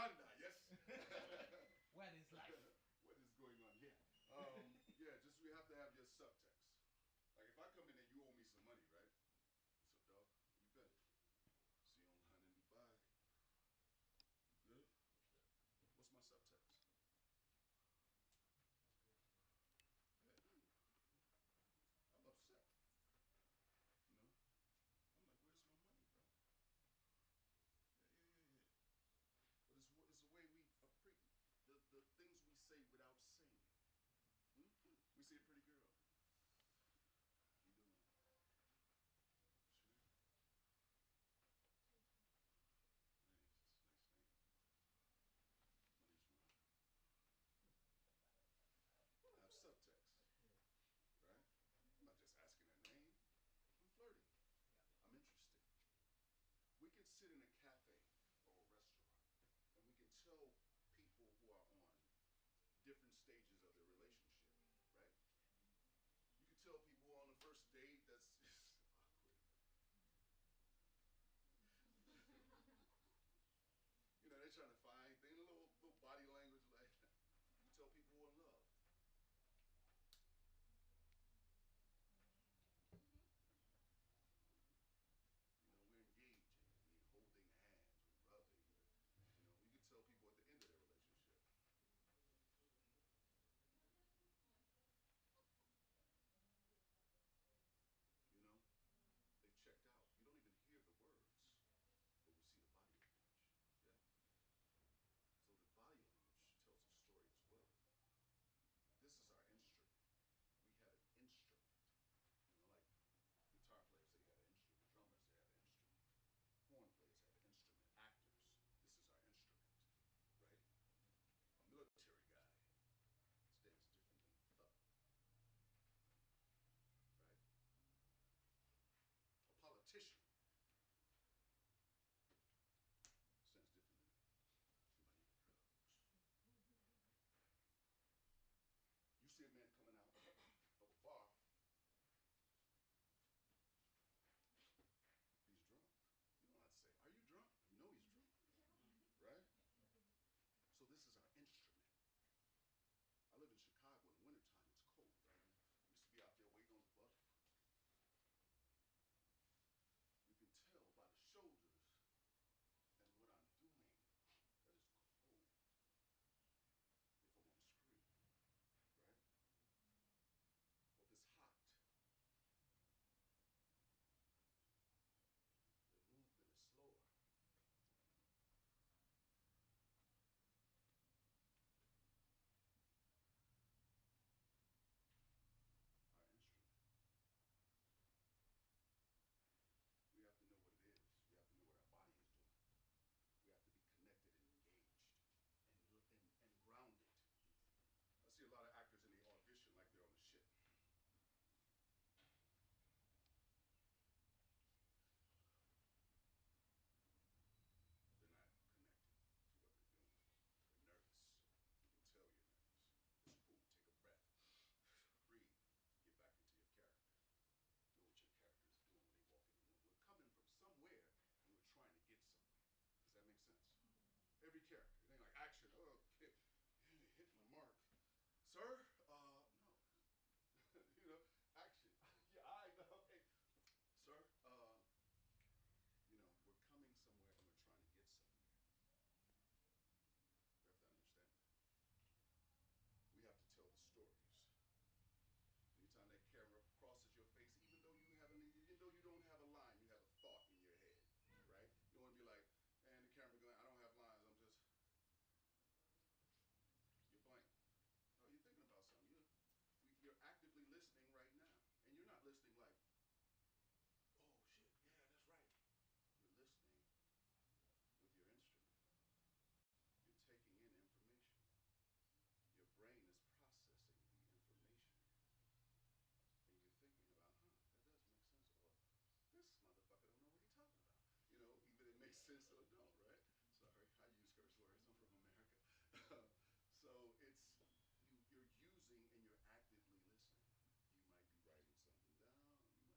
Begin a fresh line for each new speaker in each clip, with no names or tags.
Uganda, yes.
What is life?
What is going on here? Yeah, just we have to have your subtext. Like if I come in and you owe me some money, right? What's up, dog? You bet. See you online in Dubai. You good? What's my subtext? Yeah, I'm upset. You know? I'm like, where's my money, bro? Yeah. But it's the way we the things we say without saying it. We see a pretty girl. You doing? Sure. Nice, nice thing. Money's mine. I have subtext, right? I'm not just asking her name. I'm flirting. I'm interested. We can sit in a cafe or a restaurant and we can tell people who are on different stages of their relationship, right? You can tell people on the first date that's awkward. You know, they're trying to find things, a little body language like that. You tell people who are in love. You know, we're engaging, we're holding hands, we're rubbing. You know, you can tell people at the end of their relationship. You know, they've checked out. You don't even hear the words, but we see the body language. Yeah. So the body language tells a story as well. This is our instrument. We have an instrument. You know, like guitar players, they have an instrument. Drummers, they have an instrument. Horn players have an instrument. Actors, this is our instrument, right? A military guy stands different than a thug, right? A politician stands different than somebody on drugs. You see a man coming out of a bar, he's drunk. You don't have to say, are you drunk? You know he's drunk, right? So this is our instrument. I live in Chicago in the wintertime, it's cold, right? I used to be out there waiting on the bus. You can tell by the shoulders and what I'm doing that it's cold if I'm on the screen, right? Or if it's hot, the movement is slower. Our instrument. We have to know what it is. We have to know what our body is doing. We have to be connected and engaged and grounded. I see a lot of actors in the audition like they're on the ship. They're not connected to what they're doing. They're nervous. You can tell you're nervous. It's cool. Take a breath. Breathe. Get back into your character. Know what your character is doing when they walk in the room. We're coming from somewhere and we're trying to get somewhere. Does that make sense? Every character. It ain't like action. Oh, okay. Hit my mark. Sir? No. You know, action. Yeah, I know. Hey. Sir? You know, we're coming somewhere and we're trying to get somewhere. We have to understand that. We have to tell the stories. Anytime that camera crosses your face, even though you don't have a line, you have a thought in your head, right? You don't want to be like, and the camera going, I don't have lines, I'm just, you're blank. No, you're thinking about something. You're actively listening right now. And you're not listening like, oh shit, yeah, that's right. You're listening with your instrument. You're taking in information. Your brain is processing the information. And you're thinking about, that does make sense. Or this motherfucker don't know what he's talking about. You know, either it makes sense or it don't, right? Sorry, I use curse words. I'm from America. So you're using and you're actively listening. You might be writing something down. You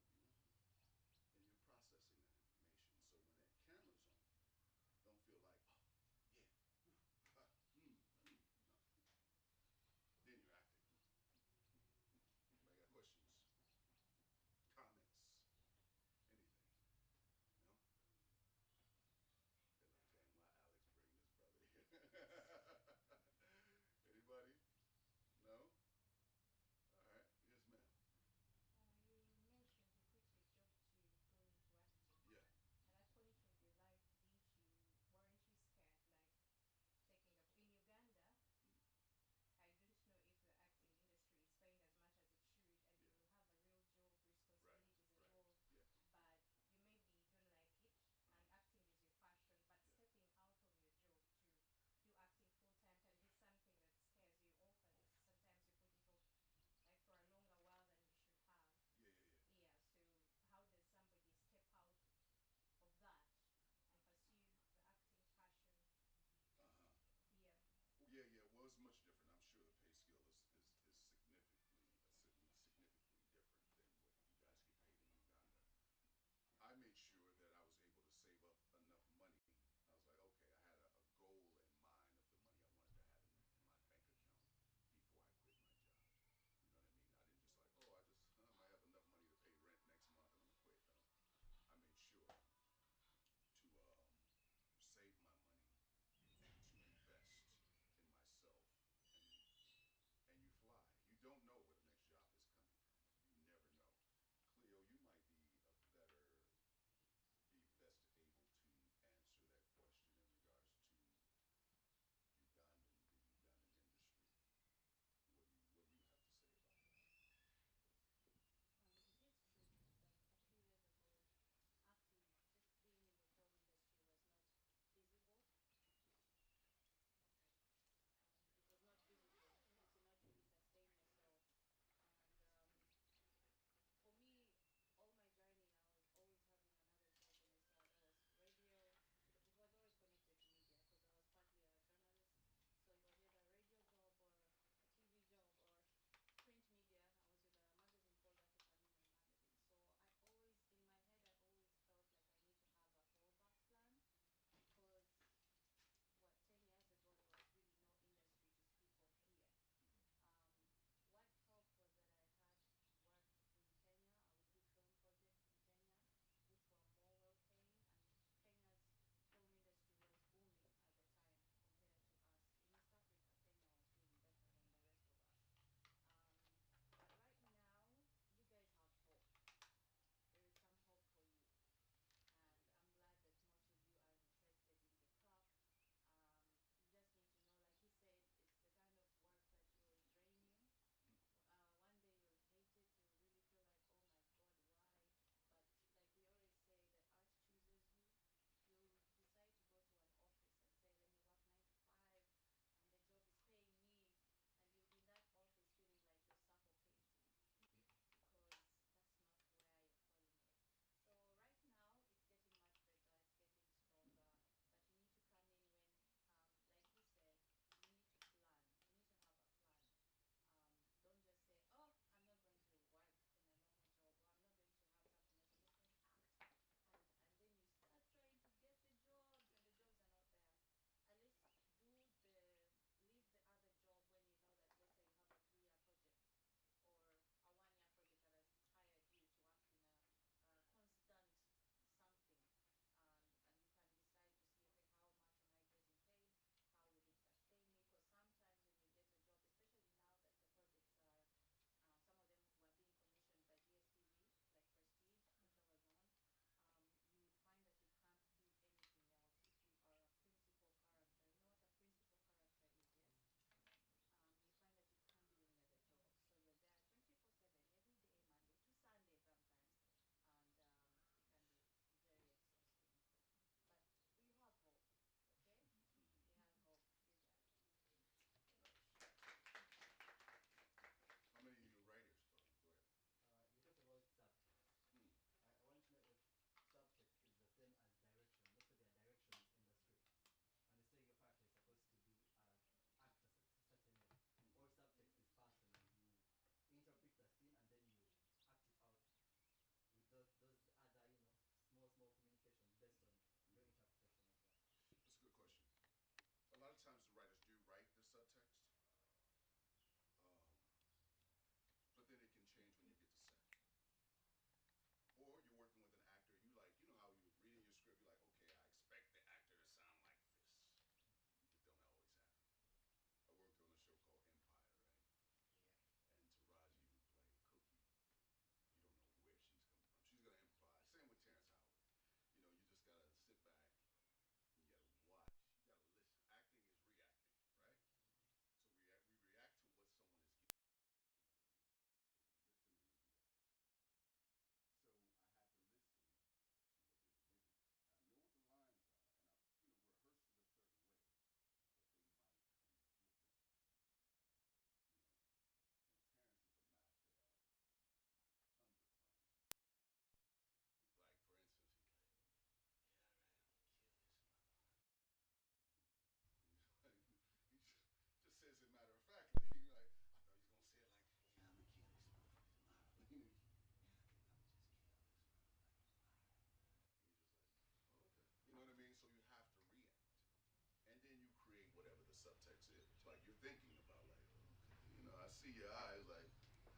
see your eyes like, huh.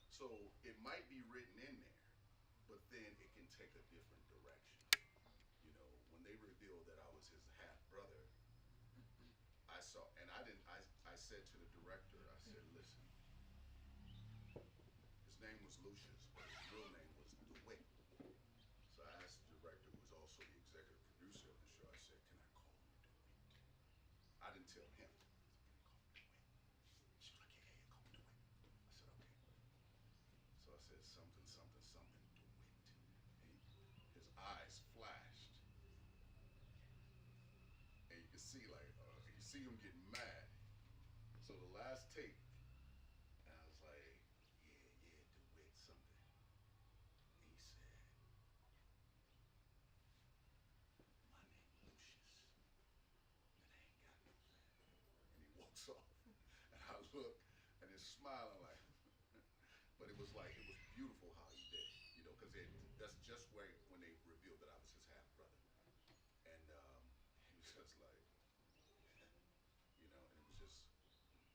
So it might be written in there, but then it can take a different direction. You know, when they revealed that I was his half brother, I saw, and I didn't. I said to the director, I said, listen, his name was Lucius, but his real name was DeWitt. So I asked the director, who was also the executive producer of the show, I said, can I call you DeWitt? I didn't tell him. I said, can I call you DeWitt? She was like, yeah, yeah, yeah, call me DeWitt. I said, okay. So I said, something, something, something, DeWitt. And his eyes flashed, and you can see like, you see him getting mad. So the last take, and I was like, yeah, yeah, DeWitt, something. And he said, my name Lucius, and I ain't got no family. And he walks off. And I look, and he's smiling like, but it was like, it was beautiful how he did it, you know, because that's just where, when they revealed that I was his half brother. And he was just like, you know, and it was just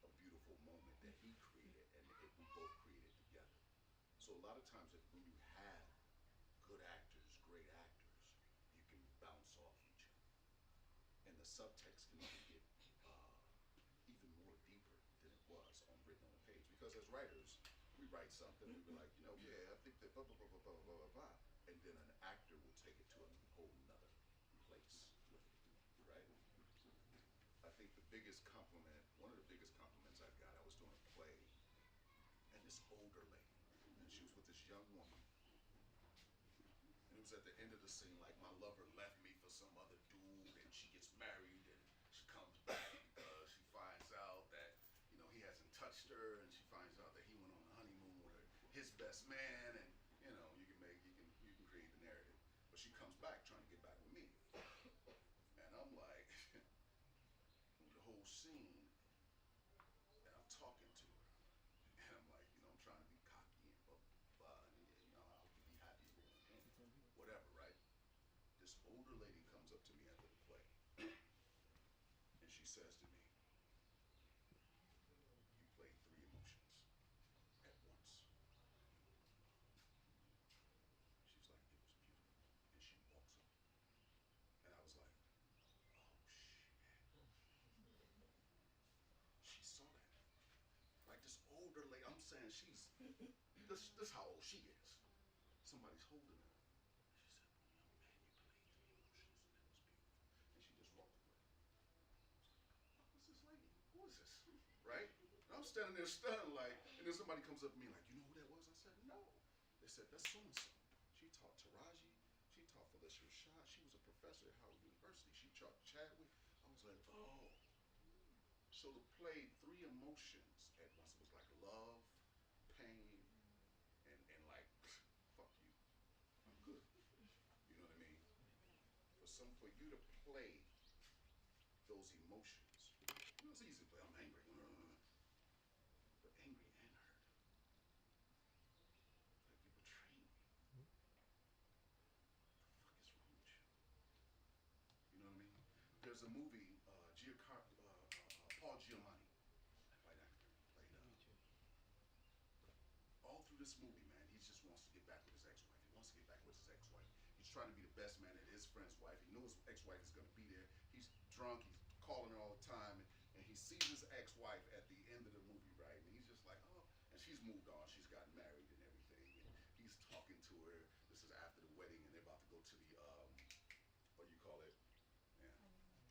a beautiful moment that he created and we both created together. So a lot of times, when you have good actors, great actors, you can bounce off each other, and the subtext can even get even more deeper than it was on written on the page. Because as writers, we write something, we be like, you know, yeah, I think that blah blah blah blah blah blah blah blah, and then an actor will take it to a whole nother place with it, right? I think the biggest compliment, one of the biggest compliments I got, I was doing a play, and this older lady, and she was with this young woman, and it was at the end of the scene, like my lover left me for some other dude, and she gets married, and she comes back because she finds out that, you know, he hasn't touched her, and she finds out that he went on a honeymoon with his best man, and you know, you can create the narrative, but she comes back trying to get back with me, and I'm like, the whole scene, and I'm talking to her, and I'm like, you know, I'm trying to be cocky and blah blah blah, and yeah, you know, I hope you be happy, whatever, right? This older lady comes up to me after the play, and she says to me, "You played three emotions at once." She's like, "It was beautiful," and she walks off, and I was like, "Oh shit!" She saw that. Like this older lady, I'm saying she's this how old she is. Somebody's holding her. She said, "Young man, you played three emotions, and that was beautiful." And she just walked away. What's this lady? Who is this? Right? And I'm standing there stunned, like, and then somebody comes up to me, like, you know who that was? I said, no. They said, that's so and so. She taught Taraji. She taught Felicia Rashad. She was a professor at Howard University. She taught Chadwick. I was like, oh. So to play three emotions at once, it was like love, pain, and like, fuck you. I'm good. You know what I mean? For you to play those emotions, you know, it's easy to play. I'm angry. But angry and hurt. Like you betrayed me. What the fuck is wrong with you? You know what I mean? There's a movie, Paul Giamatti, white actor, played all through this movie, man, he just wants to get back with his ex-wife. He wants to get back with his ex-wife. He's trying to be the best man at his friend's wife. He knows his ex-wife is going to be there. He's drunk. He's calling her all the time, and he sees his ex-wife at the end of the movie, right? And he's just like, oh, and she's moved on. She's gotten married and everything, and he's talking to her. This is after the wedding, and they're about to go to the what do you call it? Yeah.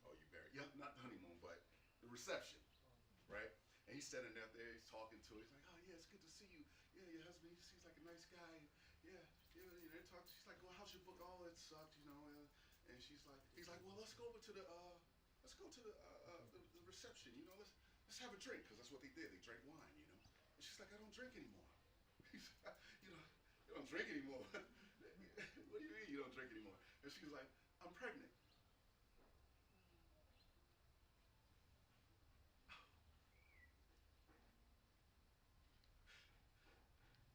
Oh, you married? Yeah, not the honeymoon, but the reception, right? And he's standing out there, he's talking to her. He's like, oh, yeah, it's good to see you. Yeah, your husband, he seems like a nice guy. Yeah, yeah, they're talking. She's like, well, how's your book? Oh, it sucked, you know. And he's like, well, let's go over to the reception, you know. Let's have a drink, because that's what they did. They drank wine, you know. And she's like, I don't drink anymore. He's like, you don't drink anymore. What do you mean you don't drink anymore? And she's like, I'm pregnant.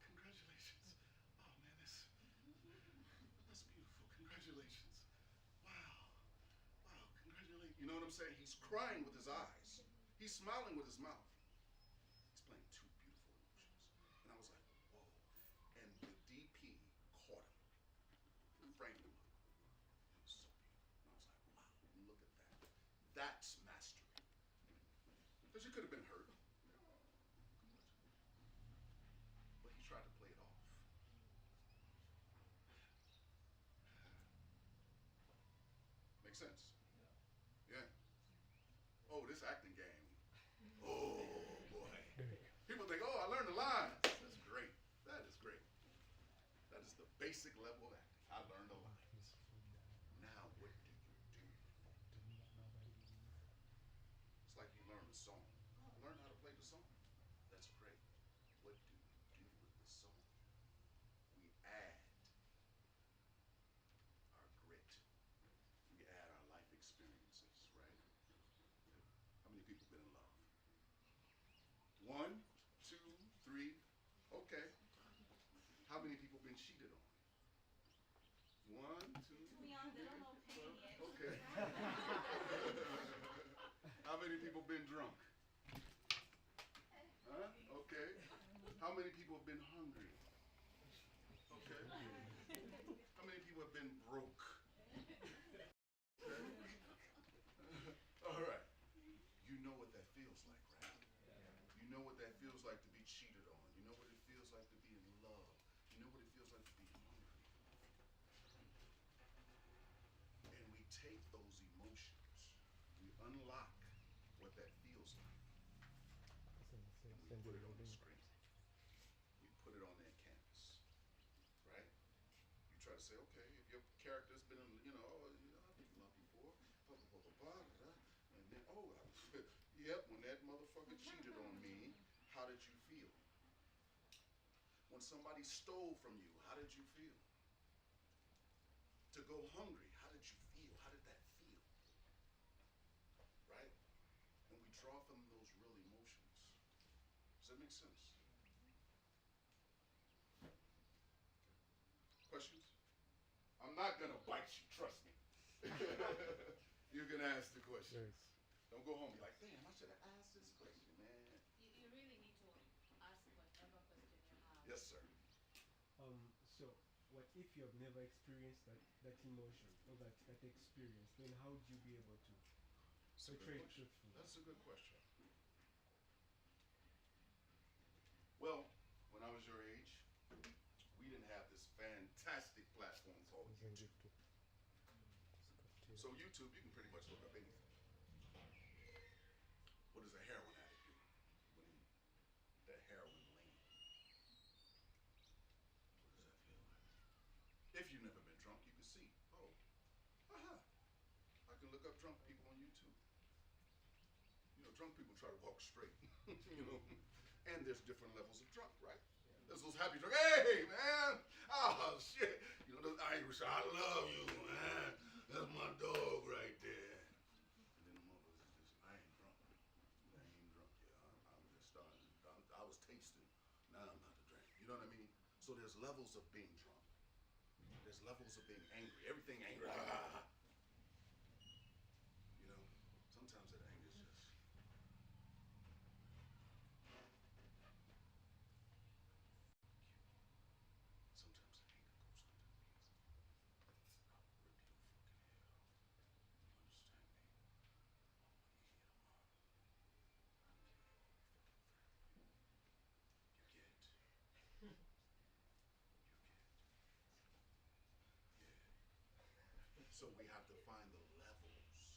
Congratulations. Oh man, that's beautiful. Congratulations. Wow. Wow, congratulations. You know what I'm saying? He's crying with his eyes. He's smiling with his mouth. framed them up. It was so beautiful. And I was like, wow, look at that. That's mastery. Because you could have been hurt. But he tried to play it off. Makes sense? Yeah. Oh, this acting game. Oh, boy. People think, oh, I learned the lines. That's great. That is great. That is the basic level of acting. I learned the lines. Now, what do you do? It's like you learn a song. Oh, I learned how to play the song. That's great. What do we do with the song? We add our grit. We add our life experiences, right? How many people have been in love? 1, 2, 3. Okay. How many people been cheated on? 1, 2, 3. Okay. How many people been drunk? Huh? Okay. How many people have been hungry? Okay. How many people have been broke? Okay. All right. You know what that feels like, right? You know what that feels like to be cheated on. You know what it feels like to be in love. You know what it feels like to be hungry. And we take those emotions, we unlock what that feels like, and we put it on the screen. We put it on that canvas, right? You try to say, okay, if your character's been, I've been loved before, blah, blah, blah, blah, blah, blah. And then, yep, when that motherfucker cheated on me, how did you feel? When somebody stole from you, how did you feel? To go hungry, how did you feel? How did that feel? Right? And we draw from those real emotions. Does that make sense? Okay. Questions? I'm not gonna bite you, trust me. You can ask the question. Yes. Don't go home and be like, damn, I should have asked this question, man.
You really need to ask whatever question you have.
Yes, sir.
So what if you have never experienced that emotion or that experience? Then how would you be able to portray it truthfully?
That's a good question. Well, when I was your age, we didn't have this fantastic platform called YouTube. So YouTube, you can pretty much look up anything. What does a heroin addict do when that heroin lean? What does that feel like? If you've never been drunk, you can see, oh, I can look up drunk people on YouTube. Drunk people try to walk straight, And there's different levels of drunk, right? There's those happy drunk, hey, man, oh, shit. Those Irish, I love you, man. That's my dog right there. And then the motherfuckers just, I ain't drunk. I ain't drunk yet. I'm just starting. I was tasting. Now I'm about to drink. You know what I mean? So there's levels of being drunk. There's levels of being angry. Everything angry. Sometimes that anger is just. Sometimes the anger goes underneath. I'll rip your fucking head off. You understand me? I want you here tomorrow. I'll kill your whole fucking family. You get. You get. Yeah. So we have to find the levels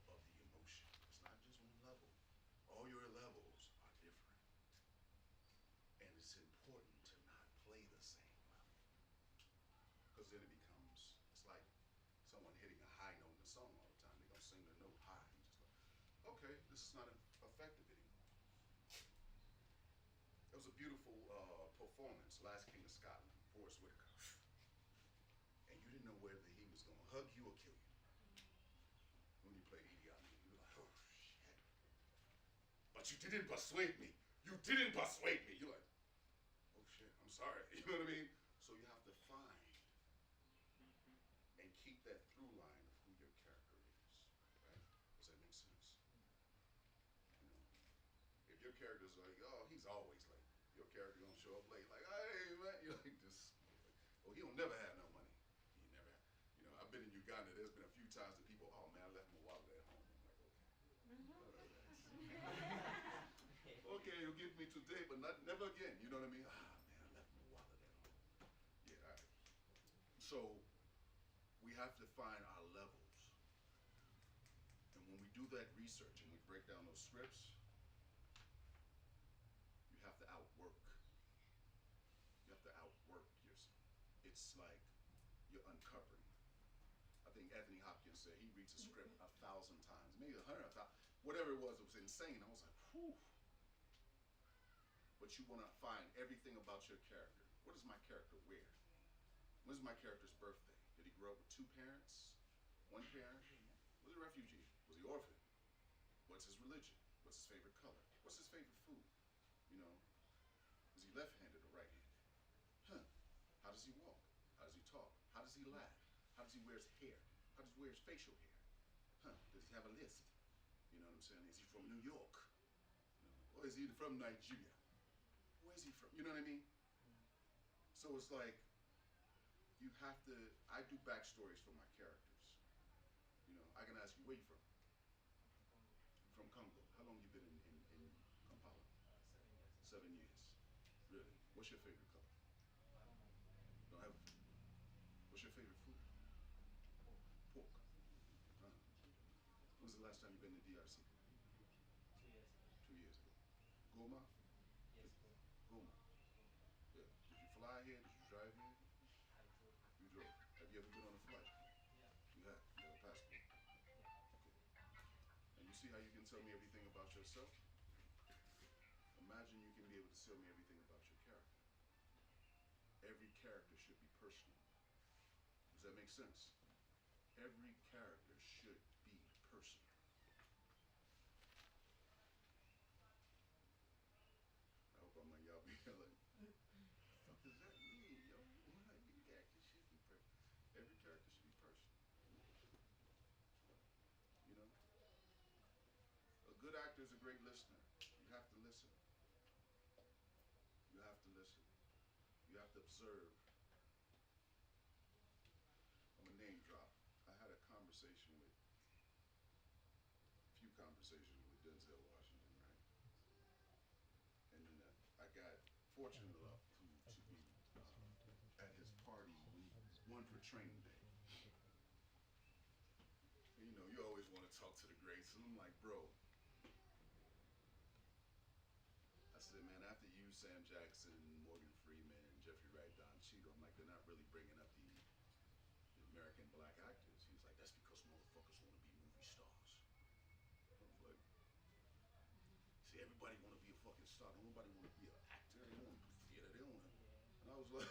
of the emotion. It's not just one level. All your levels are different. And it's important to not play the same level. Because then it's like someone hitting a high note in a song all the time. They're going to sing the note high. And just like, okay, this is not effective anymore. It was a beautiful performance, Last King of Scotland, Forrest Whitaker. And you didn't know whether he was going to hug you or kill you. When you played Idi Amin, you were like, oh, shit. But you didn't persuade me. You didn't persuade me. You're like, oh, shit, I'm sorry. You know what I mean? So you have to find and keep that through line of who your character is, right? Does that make sense? If your character's like, oh, he's always late. Your character gonna show up late, like, hey, man. You're like this. Oh, he don't never have no money. He never had. You know, I've been in Uganda. There's been a few times that people, oh man, I left my wallet at home. I'm like, okay. Okay, you'll give me today, but never again. You know what I mean? Ah, man, I left my wallet at home. Yeah, all right. So we have to find our levels. And when we do that research and we break down those scripts, you have to outwork. You have to outwork yourself. It's like you're uncovering. I think Anthony Hopkins said he reads a script 1,000 times, maybe 100,000, whatever it was insane. I was like, whew. But you want to find everything about your character. What does my character wear? When's my character's birthday? Did he grow up with 2 parents? 1 parent? Was he a refugee? Was he orphaned? What's his religion? What's his favorite color? What's his favorite food? You know, is he left-handed or right-handed? Huh? How does he walk? How does he talk? How does he laugh? How does he wear his hair? How does he wear his facial hair? Huh? Does he have a lisp? You know what I'm saying? Is he from New York? You know, or is he from Nigeria? Where is he from? You know what I mean? So it's like, you have to, I do backstories for my characters. You know, I can ask you, where you from? From Congo. How long you been in Kampala? 7 years. 7 years. Really? What's your favorite color? Don't have a favorite color. What's your favorite food? Pork. When was the last time you been to DRC?
2 years ago.
2 years ago. Goma?
Yes, bro.
Goma. Yeah. Did you fly here? Did you drive here?
I drove.
You drove. Have you ever been on a flight?
Yeah.
You have. You have a passport.
Yeah.
Okay. And you see how you can tell me everything about yourself? Imagine you can be able to tell me everything about your character. Every character should be personal. Does that make sense? Every character should be personal. I hope I'm like, y'all be like, what the fuck does that mean, yo? Every character should be personal. Every character should be personal. You know? A good actor is a great listener. You have to listen. You have to listen. You have to observe. I'm a name drop. I had a conversation with, a few conversations with Denzel Washington, right? And then I got fortunate enough to be at his party when he won for Training Day. And, you know, you always want to talk to the greats, and I'm like, bro. I said, man, after you, Sam Jackson, Morgan Freeman, and Jeffrey Wright, Don Cheadle, I'm like, they're not really bringing up the American black actors. He was like, that's because motherfuckers want to be movie stars. I was like, see, everybody want to be a fucking star. Don't nobody want to be an actor. They want to do theater. They want to. And I was like,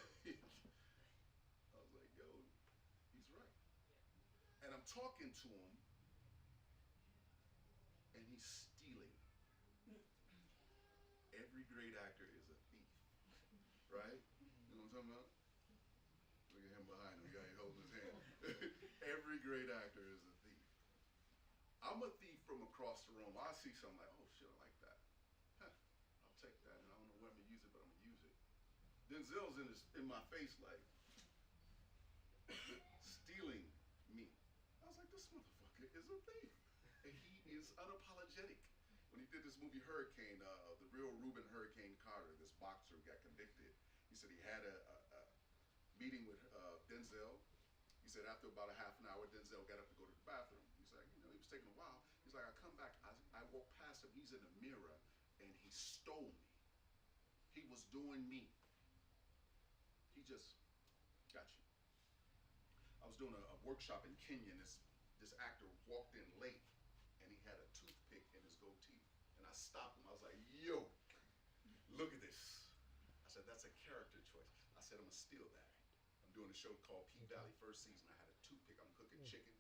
yo, he's right. And I'm talking to him, and he's stealing. Every great actor is a thief, right? You know what I'm talking about? Look at him behind him. He got holding his hand. Every great actor is a thief. I'm a thief from across the room. I see something like, oh shit, I like that. Huh, I'll take that, and I don't know where I'm gonna use it, but I'm gonna use it. Denzel's in my face like stealing me. I was like, this motherfucker is a thief, and he is unapologetic. When he did this movie Hurricane, the real Reuben Hurricane Carter, this boxer who got convicted, he said he had a meeting with Denzel. He said after about a half an hour, Denzel got up to go to the bathroom. He's like, you know, he was taking a while. He's like, I come back, I walk past him, he's in the mirror, and he stole me. He was doing me. He just got you. I was doing a workshop in Kenya, and this actor walked in late, and he had a toothpick in his goatee. And I stopped him. I was like, yo, look at this. I said, that's a character choice. I said, I'm gonna steal that. I'm doing a show called P Valley. First season, I had a toothpick. I'm cooking chicken.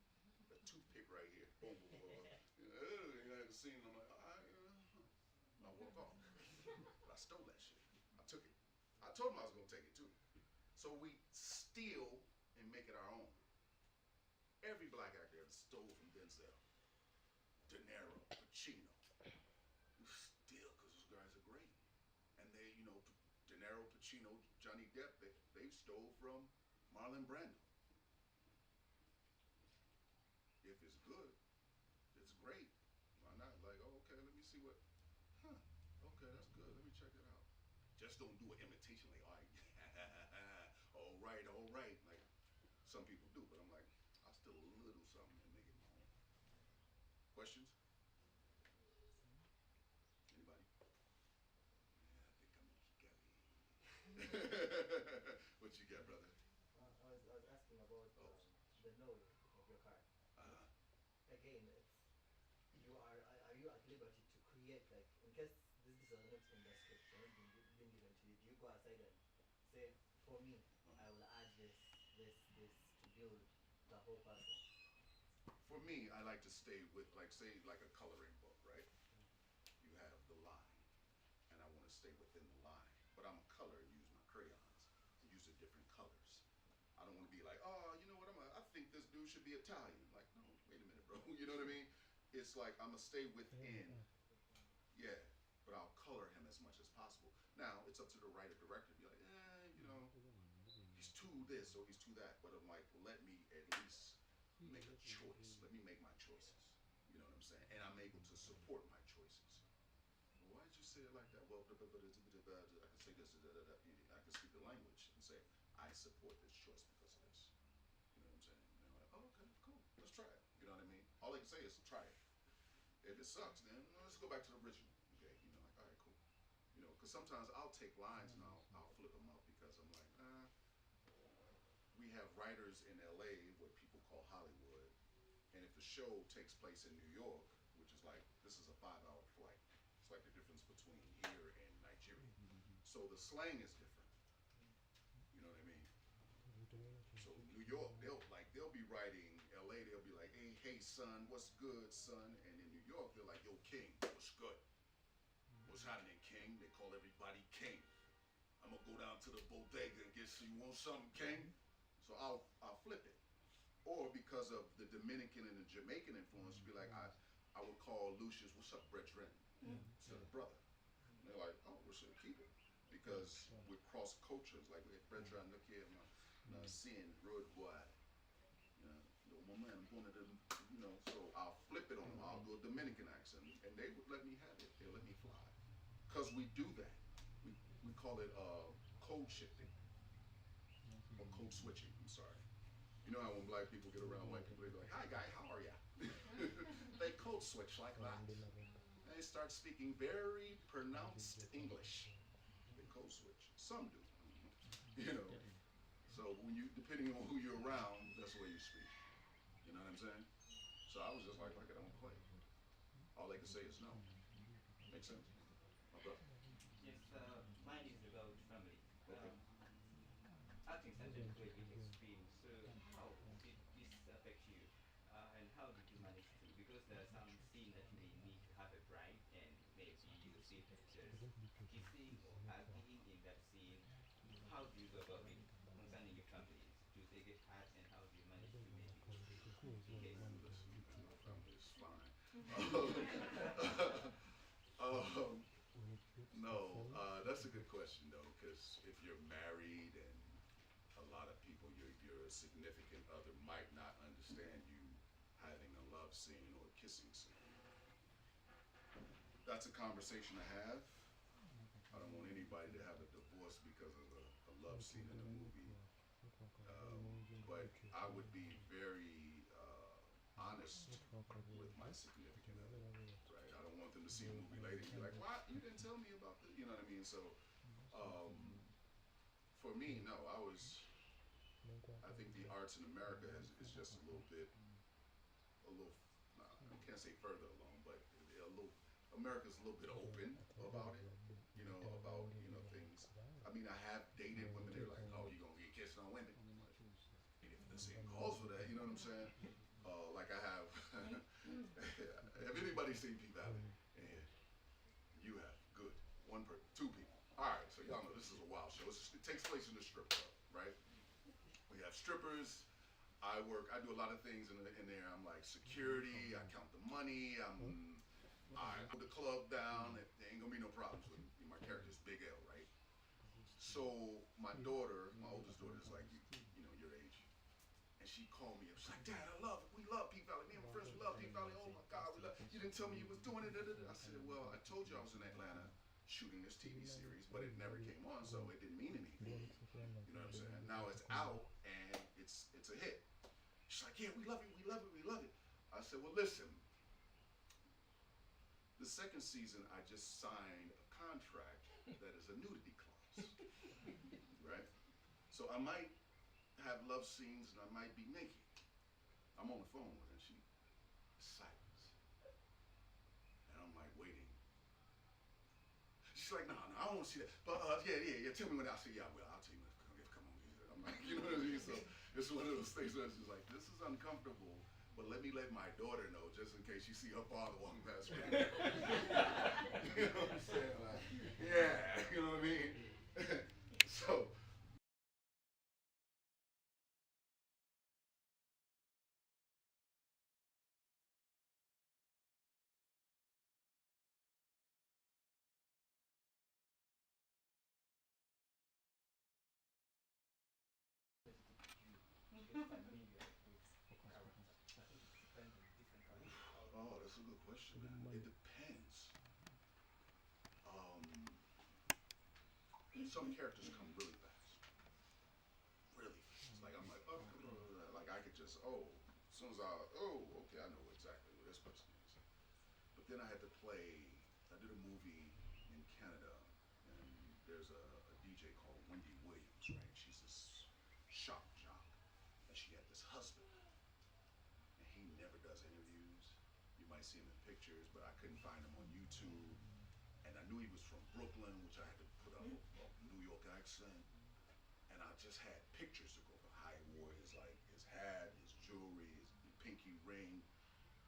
A toothpick right here. Boom, boom, boom. You know, the scene, I'm like, all right, I walk off. But I stole that shit. I took it. I told him I was gonna take it too. So we steal and make it our own. Every black actor ever stole from Denzel. De Niro, Pacino. Still, because those guys are great. And they, you know, De Niro, Pacino, Johnny Depp, they stole from Marlon Brando. If it's good, it's great. Why not? Like, oh, okay, let me see what. Huh. Okay, that's good. Let me check it out. Just don't do an imitation like, all right, all right, all right. Like some people do, but I'm like, I'll still a little something and make it my own. Questions? Anybody? Yeah, I think I'm Kigali. What you got, brother?
I was asking about
Oh,
the note of your car.
uh,
Again, it's are you at liberty to create, like, in case these are not in the script, they're not being given to you? Do you go aside and say, for me, I will add this to build the whole person?
for me, I like to stay with, like, say, like a coloring book, right? You have the line, and I want to stay within the line. But I'm a color and use my crayons and use the different colors. I don't want to be like, oh, you know what? I think this dude should be Italian. Like, no, wait a minute, bro. You know what I mean? It's like I'm gonna stay within, yeah. But I'll color him as much as possible. Now it's up to the writer director to be like, you know, he's too this or he's too that. But I'm like, let me at least make a choice. Let me make my choices. You know what I'm saying? And I'm able to support my choices. Why did you say it like that? Well, I can say this. I can speak the language and say I support this choice because of this. You know what I'm saying? And they're like, oh, okay, cool. Let's try it. You know what I mean? All they can say is try it. If it sucks, then let's go back to the original. Okay, you know, like, all right, cool. You know, because sometimes I'll take lines and I'll flip them up because I'm like, we have writers in LA, what people call Hollywood, and if the show takes place in New York, which is like, this is a 5-hour flight. It's like the difference between here and Nigeria. So the slang is different. You know what I mean? So New York, they'll be writing. LA, they'll be like, hey son, what's good, son? And in New York, they're like, yo, King, what's good? What's happening, King? They call everybody King. I'm gonna go down to the bodega and get you want something, King? So I'll flip it. Or because of the Dominican and the Jamaican influence, be like, I would call Lucius, what's up, brethren? Instead of brother. And they're like, oh, we should keep it. Because with cross cultures, like with brethren, look here, my sin, road boy. You know, my man, I'm going to the, you know, so I'll flip it on them. I'll do a Dominican accent, and they would let me have it. They'll let me fly. Because we do that. We call it code shifting. Or code switching, I'm sorry. You know how when black people get around white people, they be like, hi guy, how are ya? They code switch like that. They start speaking very pronounced English. They code switch. Some do. You know. So when you, depending on who you're around, that's the way you speak. You know what I'm saying? So I was just like I don't play. All they can say is no. Make sense? My brother.
Yes, mine is about family.
Okay.
Acting started to a bit extreme, so how did this affect you? And how did you manage to? Because there are some scenes that you may need to have a bride, and maybe you see pictures kissing or hugging in that scene. How do you go about it concerning your families? Do they get hurt, and how do you manage to make it okay?
Listen, my family is fine. No, that's a good question though, because if you're married and a lot of people, your significant other might not understand you having a love scene or a kissing scene. That's a conversation to have. I don't want anybody to have a divorce because of a love scene in a movie. But I would be very honest with my significant other, right? I don't want them to see a movie later and be like, "What? You didn't tell me about this." You know what I mean? So, for me, no, I think the arts in America is just a little, I can't say further along, but America's a little bit open about it, about things. I mean, I have dated women that are like, oh, you're gonna get kissed on women. And if the scene calls for that, you know what I'm saying? Like I have, have anybody seen P Valley? And you have, good, one person, two people. All right, so y'all know this is a wild show. It takes place in the strip club, right? We have strippers. I do a lot of things in there. I'm like security, I count the money, I hold the club down. There ain't gonna be no problems with me. My character's Big L, right? So my oldest daughter is like, you're she called me up. She's like, Dad, I love it. We love P Valley. Me and my friends, we love P Valley. Oh my God, we love. You didn't tell me you was doing it. I said, well, I told you I was in Atlanta shooting this TV series, but it never came on, so it didn't mean anything. You know what I'm saying? Now it's out and it's a hit. She's like, yeah, we love it, we love it, we love it. I said, well, listen. The second season, I just signed a contract that is a nudity clause, right? So I might have love scenes and I might be naked. I'm on the phone with her and she silence. And I'm like waiting. She's like, no, I don't want to see that. But yeah, tell me when I say, yeah, well, I'll tell you when come on. I'm like, you know what I mean? So it's one of those things where she's like, this is uncomfortable, but let me let my daughter know just in case you see her father walking past me. You know what I'm saying? Like, yeah, you know what I mean? So
you get familiar with character? It depends on different characters.
oh, that's a good question, man. It depends. Um, some characters come really fast. Really fast. Like I'm like, oh, like I could just, as soon as okay, I know exactly who this person is. But then I had to I did a movie in Canada, and there's a DJ called Wendy Williams, right? She's this shock jock, and she had this husband, and he never does interviews. You might see him in pictures, but I couldn't find him on YouTube. And I knew he was from Brooklyn, which I had to put up a New York accent. And I just had pictures to go for how he wore his hat, his jewelry, his pinky ring,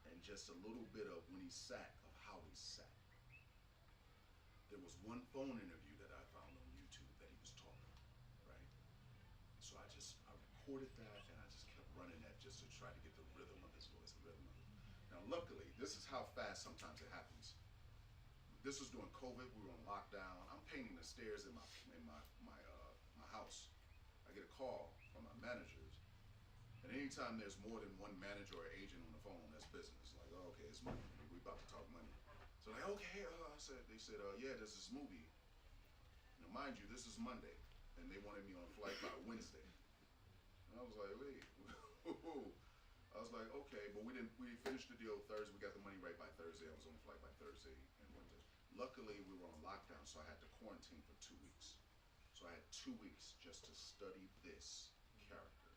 and just a little bit of when he sat, of how he sat. There was one phone interview that I found on YouTube that he was talking, right? So I recorded that and I just kept running that just to try to get the rhythm of his voice, the rhythm of it. Now, luckily, this is how fast sometimes it happens. This was during COVID. We were on lockdown. I'm painting the stairs in my house. I get a call from my managers, and anytime there's more than one manager or agent on the phone, that's business. Like, oh, okay, it's money. We about to talk money. So like, okay, they said, yeah, there's this movie. Now, mind you, this is Monday, and they wanted me on a flight by Wednesday. And I was like, wait, I was like, okay, but we finished the deal Thursday. We got the money right by Thursday. I was on the flight by Thursday and Wednesday. Luckily, we were on lockdown, so I had to quarantine for 2 weeks. So I had 2 weeks just to study this character,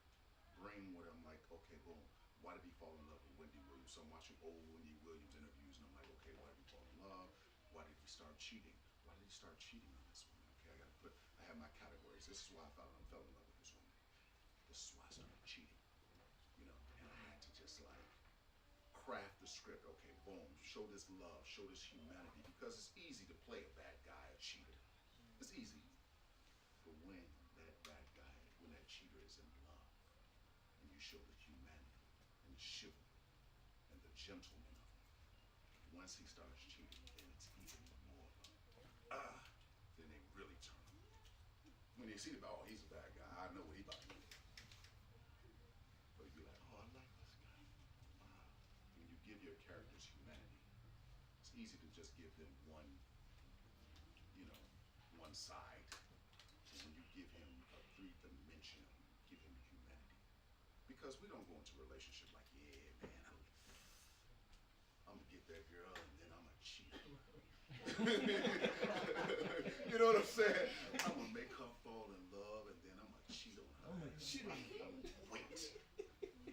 bring what I'm like, okay, boom. Why did he fall in love with Wendy Williams? So I'm watching old Wendy Williams interviews, and I'm like, okay, why did he fall in love? Why did he start cheating? Why did he start cheating on this woman? Okay, I have my categories. This is why I fell in love with this woman. This is why I started cheating, you know. And I had to just like craft the script. Okay, boom, show this love, show this humanity, because it's easy to play a bad guy, a cheater. It's easy. But when that cheater is in love, and you show the humanity and the chivalry and the gentleman of him, once he starts cheating, then it's even more of then they really turn him. When they see the oh, he's a bad guy, I know what he about to do. But you be like, oh, I like this guy. When you give your characters humanity, it's easy to just give them one side. And when you give him a three-dimensional, give him humanity. Because we don't go into a relationship like, yeah, man, I'm gonna get that girl and then I'm gonna cheat. You know what I'm saying? I'm gonna make her fall in love and then I'm gonna cheat on her. I'm gonna cheat on her. Wait.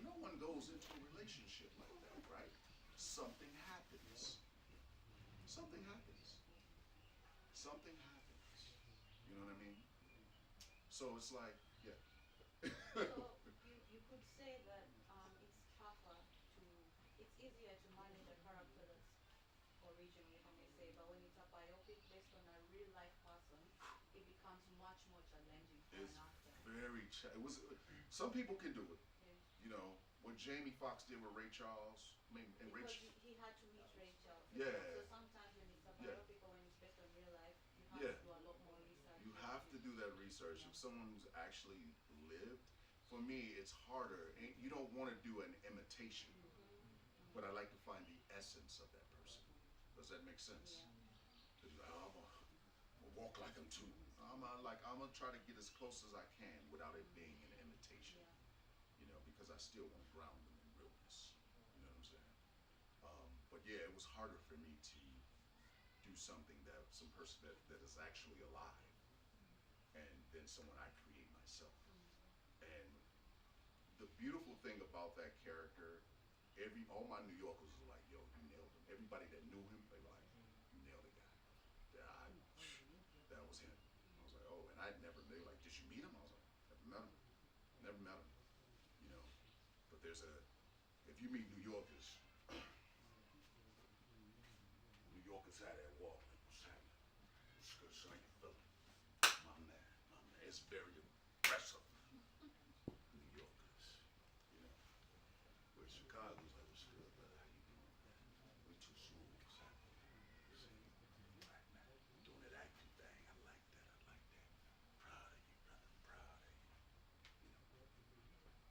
No one goes into a relationship like that, right? Something happens. Something happens. Something happens. You know what I mean? So it's like, yeah.
So you could say that it's easier to manage a character that's original, if I may say, but when it's a biopic based on a real life person, it becomes much more challenging for
It's
an actor.
it was. Some people can do it.
Yeah.
You know what Jamie Foxx did with Ray Charles. I mean, and
Because
Rich.
he had to meet Rachel.
Yeah.
So sometimes when it's a
Yeah.
biopic or when it's based on real life, you have
Yeah.
to do a lot more research.
You have to do that research.
Yeah.
If someone who's actually lived, for me, it's harder. And you don't want to do an imitation, but I like to find the essence of that person. Does that make sense? To be like, oh, I'm gonna walk like him too. I'm gonna try to get as close as I can without it being an imitation. You know, because I still want to ground them in realness. You know what I'm saying? But yeah, it was harder for me to do something that some person that is actually alive, and then someone I create myself. And the beautiful thing about that character, all my New Yorkers were like, "Yo, you nailed him." Everybody that knew him, they were like, "You nailed the guy." Yeah, that was him. I was like, "Oh," and I'd never. They were like, "Did you meet him?" I was like, "Never met him. Never met him." You know, but if you meet New Yorkers, New Yorkers had that walk like, "What's happening? What's good, son? You feeling?" My man, my man. It's very impressive. New Yorkers, you know. Where Chicago's like, "What's good, brother? How you doing? We too smooth, son. See, right now, doing that acting thing. I like that. I like that. Proud of you, brother. Proud of you. You know,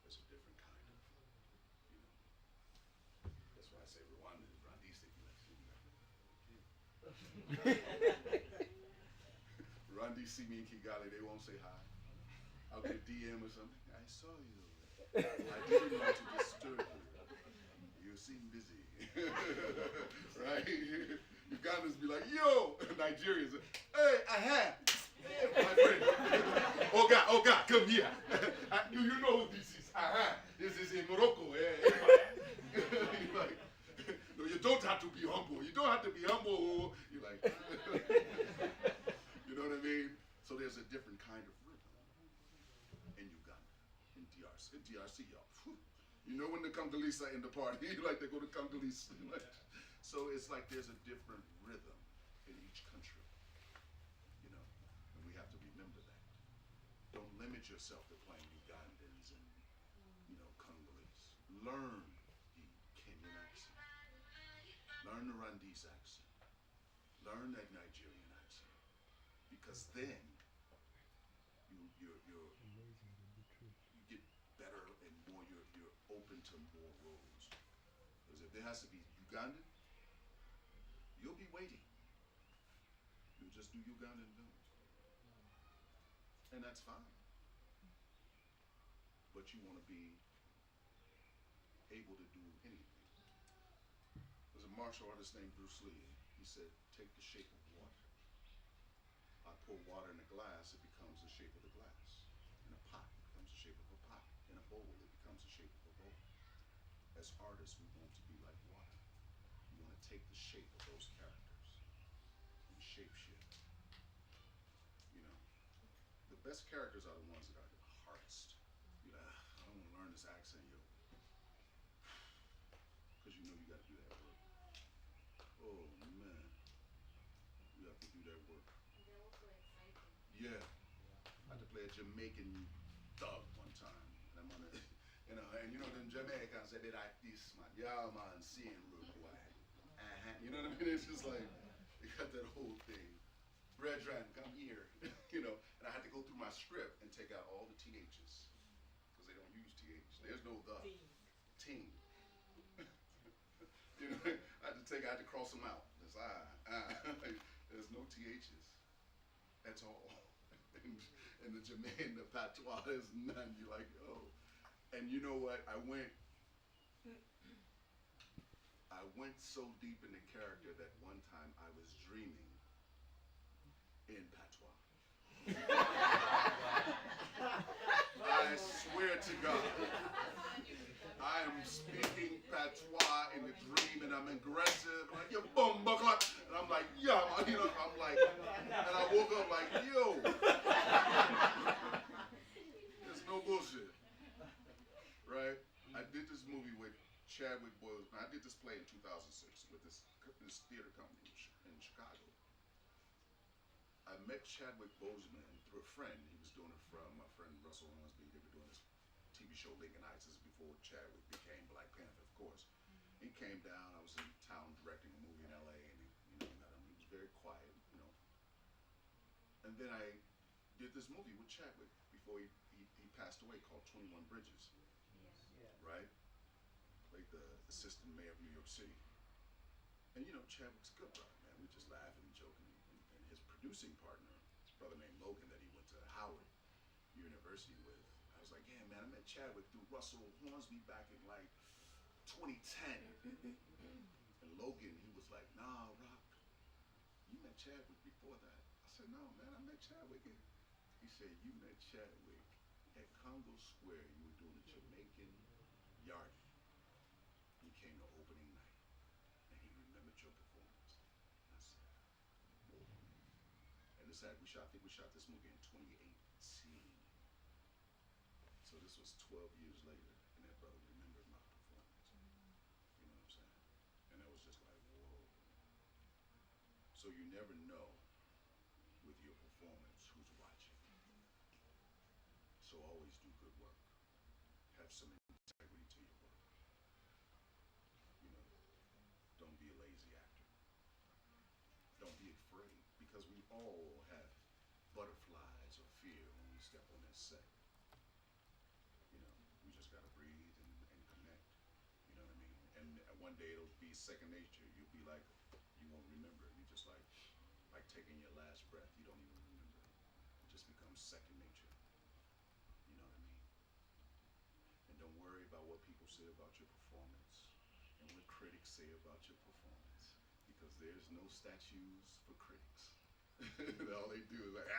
there's a different kind of, you know. That's why I say Rwanda is Rwandese. Rwandese see me in Kigali, they won't say hi. I'll get a DM or something. I saw you. I didn't want to disturb you. You seem busy. Right? Ugandans be like, yo! Nigerians, hey, my friend. Oh God, come here. Do you know who this is? This is in Morocco. Like, no, you don't have to be humble. You don't have to be humble. You're like, you know what I mean? So there's a different kind of rhythm in Uganda, in DRC, y'all. You know when the Congolese are in the party, you like to go to Congolese. So it's like there's a different rhythm in each country, you know, and we have to remember that. Don't limit yourself to playing Ugandans and, you know, Congolese. Learn the Kenyan accent. Learn the Rwandese accent. Learn that Nigerian accent, because then you get better and more. You're open to more roles. Because if there has to be Ugandan, you'll be waiting. You'll just do Ugandan films, and that's fine. But you want to be able to do anything. There's a martial artist named Bruce Lee. He said, "Take the shape of water. I pour water in a glass, it becomes the shape of the glass. In a pot, it becomes the shape of a pot. In a bowl, it becomes the shape of a bowl." As artists, we want to be like water. We want to take the shape of those characters and shape shift. You know, the best characters are the ones that are the hardest. You're like, I don't want to learn this accent, yo. Because you know you got to do that work. Oh, man. You have to do that work.
They're also exciting.
Yeah. I had to play a Jamaican thug one time. And I'm on a, and you know them Jamaicans, they like this, man. Yeah, man, seeing real boy. You know what I mean? It's just like, they got that whole thing. Brethren, come here. You know, and I had to go through my script and take out all the THs. Because they don't use TH. There's no the. Team. You know, I had to cross them out. There's there's no THs. That's all. And the Jermaine, the patois, there's none. You're like, oh. And you know what? I went so deep in the character that one time I was dreaming in patois. I swear to God, I am speaking patois in the dream, and I'm aggressive, like yo, boom, buckle, and I'm like, yeah, you know, I'm like, and I woke up like, yo, there's no bullshit, right? I did this movie with Chadwick Boseman. I did this play in 2006 with this theater company in Chicago. I met Chadwick Boseman through a friend. He was doing it from my friend Russell Hornsby. They were doing this TV show Lincoln Heights. This is before Chadwick became Black Panther, of course. He came down. I was in town directing a movie in LA, and met him. He was very quiet, you know. And then I did this movie with Chadwick before he passed away, called 21 Bridges,
Yeah.
Yeah.
right? Played the assistant mayor of New York City. And you know, Chadwick's a good brother, man. We just laughing and joking. And his producing partner, his brother named Logan, that he went to Howard University with. I was like, yeah, man, I met Chadwick through Russell Hornsby back in like 2010. And Logan, he was like, nah, Rock, you met Chadwick before that. I said, no, man, I met Chadwick. He said, you met Chadwick at Congo Square. You were doing a Jamaican yardie. You came to opening night, and he remembered your performance. And I said, whoa. And this had, I think we shot this movie in 2018. So this was 12 years later, and that brother remembered my performance. You know what I'm saying? And that was just like, whoa. So you never know with your performance who's watching. So always do good work. Have some integrity to your work. You know, don't be a lazy actor. Don't be afraid, because we all have butterflies or fear when we step on that set. You know, we just gotta breathe and connect. You know what I mean? And one day it'll be second nature. You'll be like, you won't remember. You just like taking your last breath. You don't even remember. It just becomes second nature. You know what I mean? And don't worry about what people say about your performance and what critics say about your performance, because there's no statues for critics. All they do is like,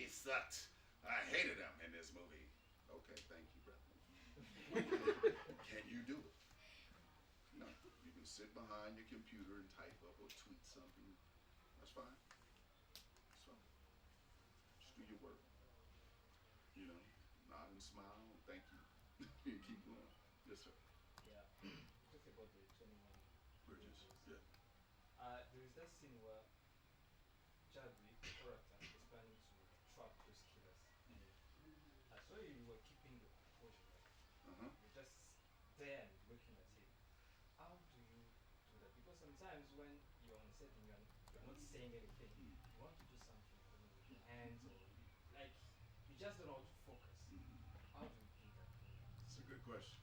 he sucked. I hated him in this movie. Okay, thank you, brother. Can you do it? No. You can sit behind your computer and type up or tweet something. That's fine. That's fine. Just do your work. You know, nod and smile. Thank you. You keep going. Yes, sir.
Yeah. Talk about the 21
Bridges. Yeah.
There is that scene where Chadwick, the character, is planning to trap those killers. I saw you were keeping your composure, like you're just there and looking at it. How do you do that? Because sometimes when you're on set and you're not saying anything, you want to do something, I don't know, with your hands or like you just don't know how to focus. How do you do that?
It's a good question.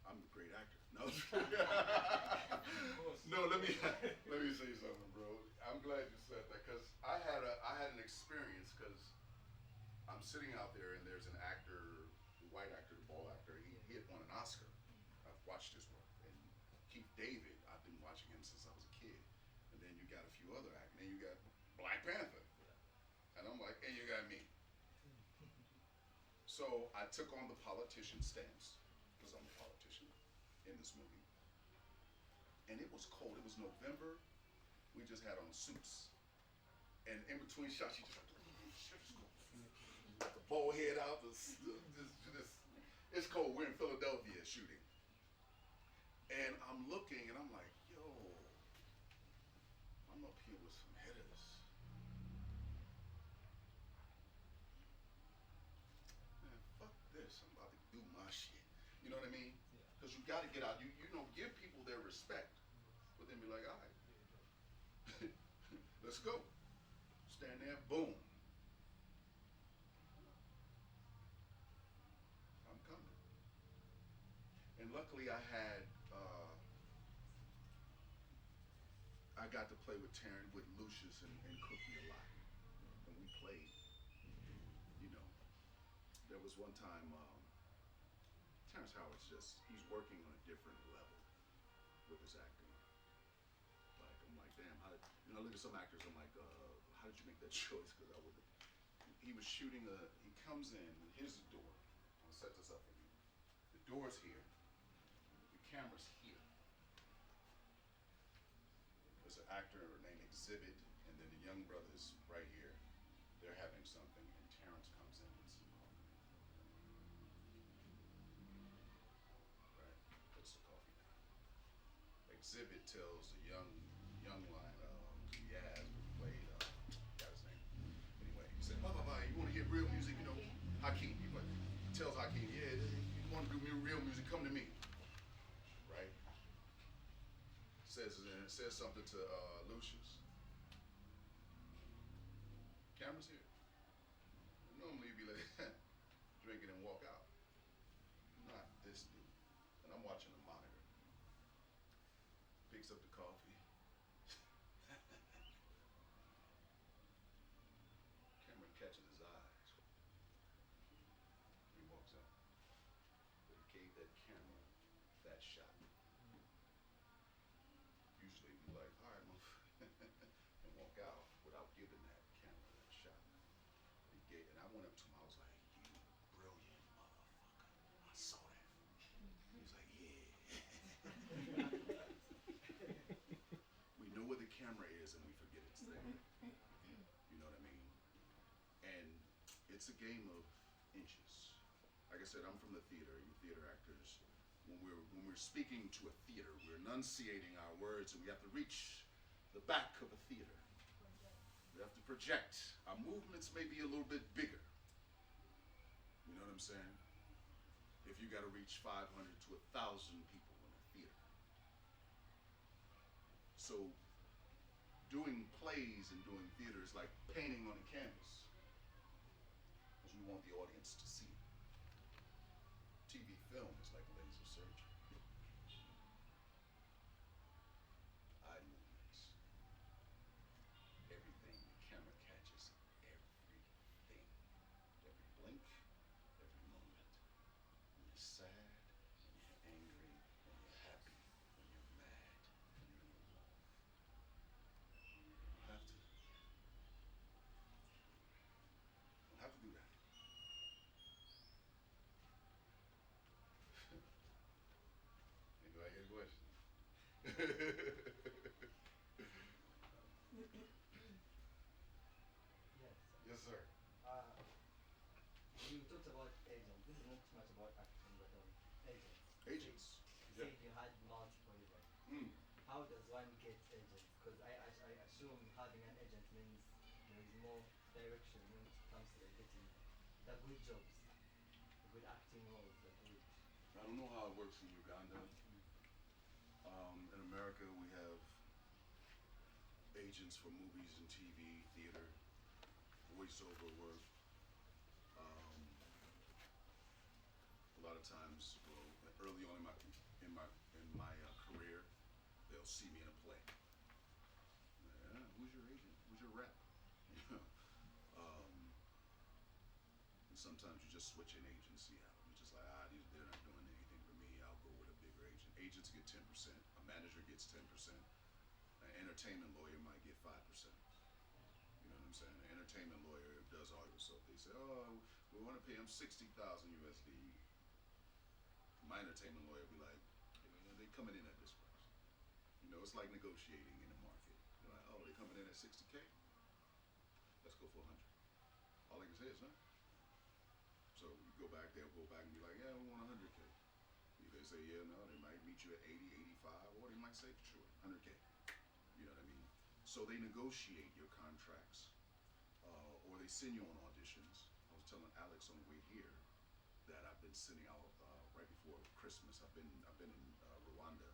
I'm a great actor. No.
course.
No, let me say something, bro. I'm glad you said that, because I had an experience, because I'm sitting out there and there's an actor, the white actor, the bald actor. He had won an Oscar. I've watched his work. And Keith David, I've been watching him since I was a kid. And then you got a few other actors. Then you got Black Panther. And I'm like, and you got me. So I took on the politician stance, because I'm a politician in this movie. And it was cold. It was November. We just had on suits. And in between shots, she just like, shit, it's cold. Got the bowl head out. It's cold. We're in Philadelphia shooting. And I'm looking and I'm like, yo, I'm up here with some hitters. Man, fuck this. I'm about to do my shit. You know what I mean? Because you got to get out. You know, give people their respect, but then be like, all right, let's go. Stand there, boom. I'm coming. And luckily I got to play with Lucius and Cookie a lot. And we played, you know. There was one time, Terrence Howard's he's working on a different level with his acting. Like, I'm like, damn, I look at some actors, I'm like, how did you make that choice? Because I wouldn't. He was shooting he comes in, and here's the door. I'll set this up for you. The door's here, the camera's here. There's an actor named Exhibit, and then the young brothers right here. They're having something, and Terrence comes in with some coffee. Right, puts the coffee down. Exhibit tells the young line, Yaz, who played, got his name. Anyway, he said, blah, blah, blah, you want to hear real music, you know, Hakeem. He tells Hakeem, yeah, you want to do real music, come to me. Right? Says something to Lucius. Camera's here. Normally you'd be like, watching a monitor. Picks up the coffee. Camera catches his eyes. He walks out. But he gave that camera that shot. Usually we like, all right, and walk out without giving that camera that shot. He gave, and I went up to him. I was like, "You brilliant motherfucker! I saw that." He was like, "Yeah." We know where the camera is, and we forget it's there. You know what I mean? And it's a game of inches. Like I said, I'm from the theater. You theater actors, when we're speaking to a theater, we're enunciating our words, and we have to reach the back of a theater. We have to project. Our movements may be a little bit bigger. You know what I'm saying? If you got to reach 500 to 1,000 people in a theater. So doing plays and doing theater is like painting on a canvas, because we want the audience to see it. TV film is like laser surgery. Eye movements, everything. The camera catches everything. Every blink, every moment. When you're sad, when you're angry, when you're happy, when you're mad, when you're in love. You have to. You don't have to do that. Anybody got a question?
Yes.
Yes, sir.
Uh, you talked about agents. This is not too much about acting, but agents.
Agents.
You said you had multiple even.
Mm.
How does one get agents? Because I assume having an agent means there is more direction when it comes to like getting the good jobs, the good acting roles, the good.
I don't know how it works in Uganda. In America, we have agents for movies and TV, theater, voiceover work. A lot of times, well, early on in my career, they'll see me in a play. Yeah, who's your agent? Who's your rep? And sometimes you just switch an agency out. You're just like, they're not doing anything for me. I'll go with a bigger agent. Agents get 10%. A manager gets 10%. An entertainment lawyer might get 5%. You know what I'm saying? An entertainment lawyer does all your stuff. They say, "Oh, we want to pay him 60,000 USD." My entertainment lawyer will be like, "They're coming in at this price." You know, it's like negotiating in the market. They're like, "Oh, they're coming in at 60K. Let's go for 100." All I can say is no. So you go back, they'll go back and be like, "Yeah, we want 100K." They say, "Yeah, no." They might meet you at 80, 85, or they might say, "Sure, 100K." You know what I mean? So they negotiate your contracts, or they send you on auditions. I was telling Alex on the way here that I've been sending out right before Christmas. I've been in Rwanda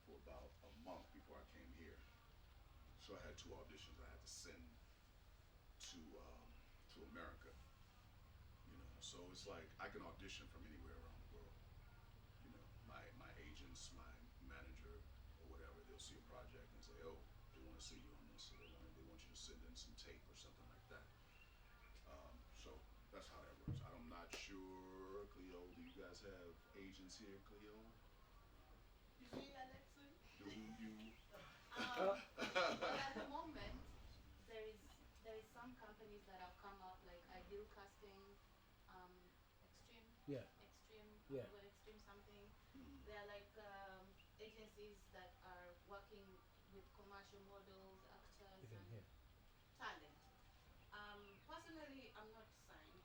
for about a month before I came here. So I had 2 auditions I had to send to America. You know, so it's like I can audition from anywhere around the world. You know, my agents, my manager, or whatever, they'll see a project and say, "Oh, they want to see you on this, so they want you to send in some tape or something like that." So that's how that works. I'm not sure, Cleo. Do you guys have agents here, Cleo?
You see, Alexi?
Do you?
Well, at the moment, there is some companies that have come up like Ideal Casting, Extreme,
Yeah. Yeah.
Extreme something. They're like agencies that are working with commercial models, actors,
Even
and
here.
talent. Personally, I'm not signed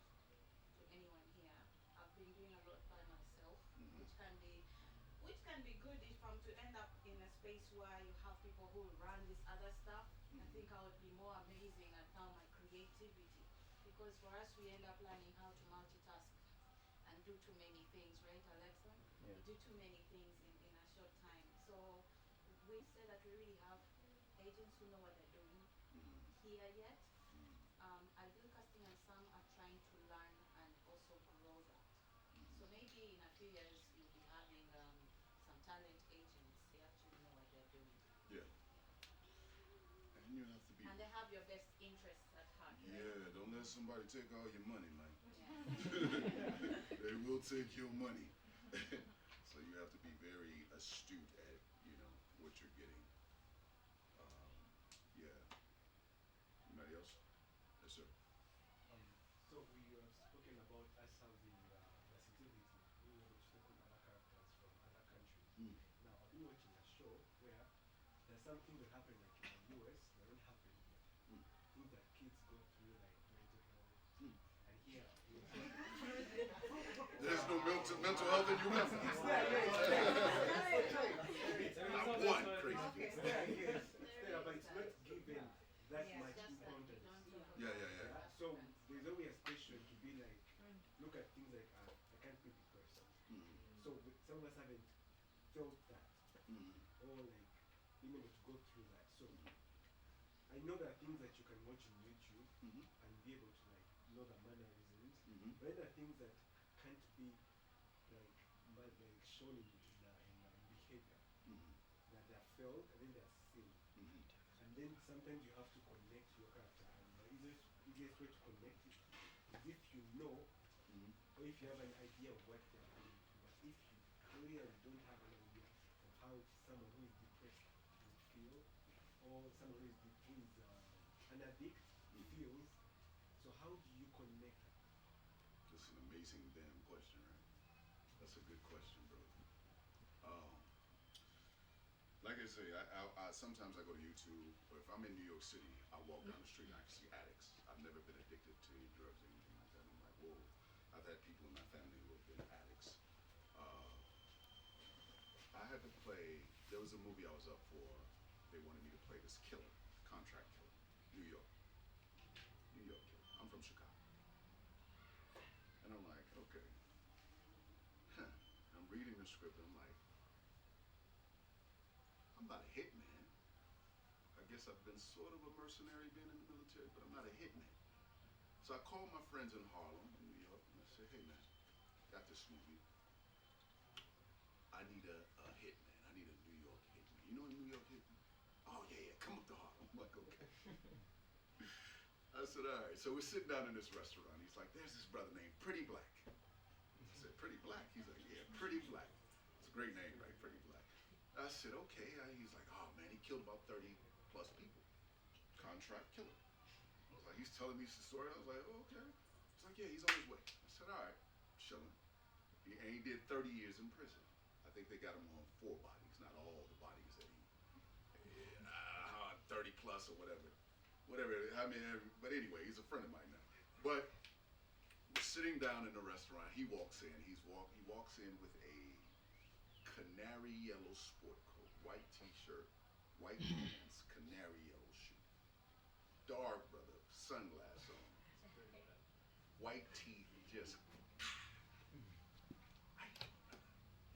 to anyone here. I've been doing a lot by myself, which can be good if I'm to end up in a space where you have people who run this other stuff. I think I would be more amazing at now my creativity, because for us we end up learning how to multitask and do too many things, right, Alexa?
Yeah.
We do too many things in a short time. So we say that we really have agents who know what they're doing here yet. Ideal Casting and some are trying to learn and also grow that. So maybe in a few years you'll be having talent agents. They actually know what they're doing.
Yeah. And you have to be.
And they have your best interests at heart.
Yeah,
right?
don't let somebody take all your money, man.
Yeah.
They will take your money. So you have to be very astute at, what you're getting. Yeah. Anybody else? Yes, sir.
So we have spoken about us having versatility, being able to take on other characters from other countries.
Mm.
Now, I've been watching a show where there's something that happened like in the US that don't happen here.
Mm.
Things that kids go through, like mental health.
Mm.
And here, we
There's no mental health in Uganda.
it's there, yeah, it's there.
Not one crazy
Okay.
It's there, yes, it's there, but it's not given that
Yes,
much
just that you
importance.
don't talk
Yeah,
about
yeah,
it.
yeah.
So there's always a station to be like,
Mm.
look at things like I can't be depressed.
Mm.
So some of us haven't felt that,
Mm.
or like being able to go through that. So I know there are things that you can watch on YouTube
Mhm.
and be able to like know the mannerisms,
Mhm.
but then there are things that can't be like shown in behavior,
Mhm.
that they are felt and then they are seen.
Mhm.
And then sometimes you have to connect your character, and the easiest way to connect it is if you know,
Mhm.
or if you have an idea of what they are going through. But if you clearly don't have an idea of how someone who is depressed would feel, or someone who is an addict feels, so how do you connect that?
That's an amazing damn question, right? That's a good question, bro. Like I say, I sometimes I go to YouTube, or if I'm in New York City, I walk down the street and I can see addicts. I've never been addicted to any drugs or anything like that. I'm like, whoa. I've had people in my family who have been addicts. I had to play. There was a movie I was up for. They wanted me to play this killer, contract killer, New York, killer. I'm from Chicago, and I'm like, okay. Huh. I'm reading the script, and I'm like, I'm not a hitman. I guess I've been sort of a mercenary being in the military, but I'm not a hitman. So I called my friends in Harlem, in New York, and I said, hey man, got this movie. I need a hitman. I need a New York hitman. You know a New York hitman? Oh yeah, come up to Harlem. I'm like, okay. I said, all right. So we're sitting down in this restaurant. He's like, there's this brother named Pretty Black. I said, Pretty Black? He's like, yeah, Pretty Black. It's a great name, right? Pretty Black. I said, okay. He's like, oh man, he killed about 30 plus people. Contract killer. I was like, he's telling me the story. I was like, oh, okay. He's like, yeah, he's on his way. I said, all right, chilling. And he did 30 years in prison. I think they got him on 4 bodies, not all the bodies that he, 30 plus or whatever. Whatever, I mean, but anyway, he's a friend of mine now. But we're sitting down in the restaurant. He walks in. He walks in with a canary yellow sport coat, white t-shirt, white pants, canary yellow shoe. Dark brother, sunglasses on, white teeth, just.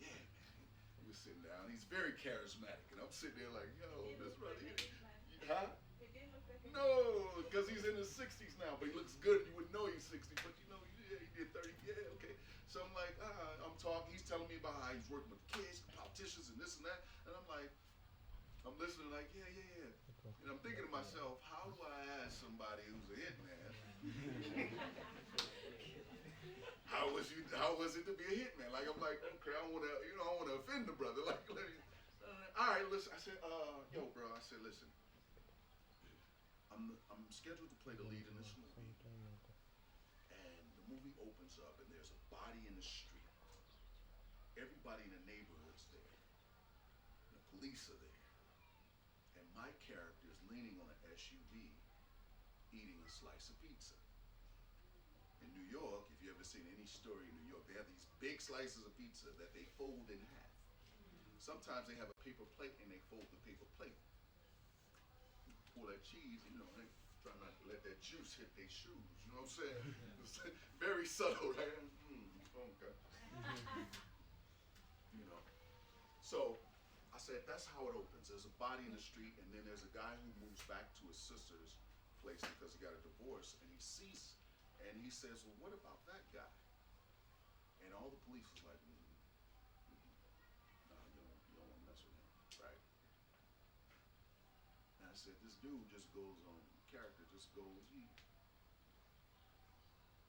Yeah, man. We're sitting down. He's very charismatic, and I'm sitting there like, yo, this brother. Huh?
It didn't look like
No, because he's in his 60s now, but he looks good. You wouldn't know he's 60, but yeah, he did 30. Yeah, okay. So I'm like, I'm talking. He's telling me about how he's working with kids, politicians, and this and that. And I'm like, I'm listening like, yeah. And I'm thinking to myself, how do I ask somebody who's a hitman? How was it to be a hitman? Like, I'm like, okay, I don't want to offend the brother. Like, all right, listen. I said, yo, bro. I said, listen. I'm scheduled to play the lead in this movie, and the movie opens up, and there's a body in the street. Everybody in the neighborhood's there. The police are there, and my character is leaning on an SUV, eating a slice of pizza. In New York, if you ever seen any story in New York, they have these big slices of pizza that they fold in half. Sometimes they have a paper plate, and they fold the paper plate. Pour that cheese, they try not to let that juice hit their shoes, you know what I'm saying? It's very subtle, right? Okay. So I said, that's how it opens. There's a body in the street, and then there's a guy who moves back to his sister's place because he got a divorce, and he sees, and he says, well, what about that guy? And all the police was like, no, I said, this dude just goes on, character just goes,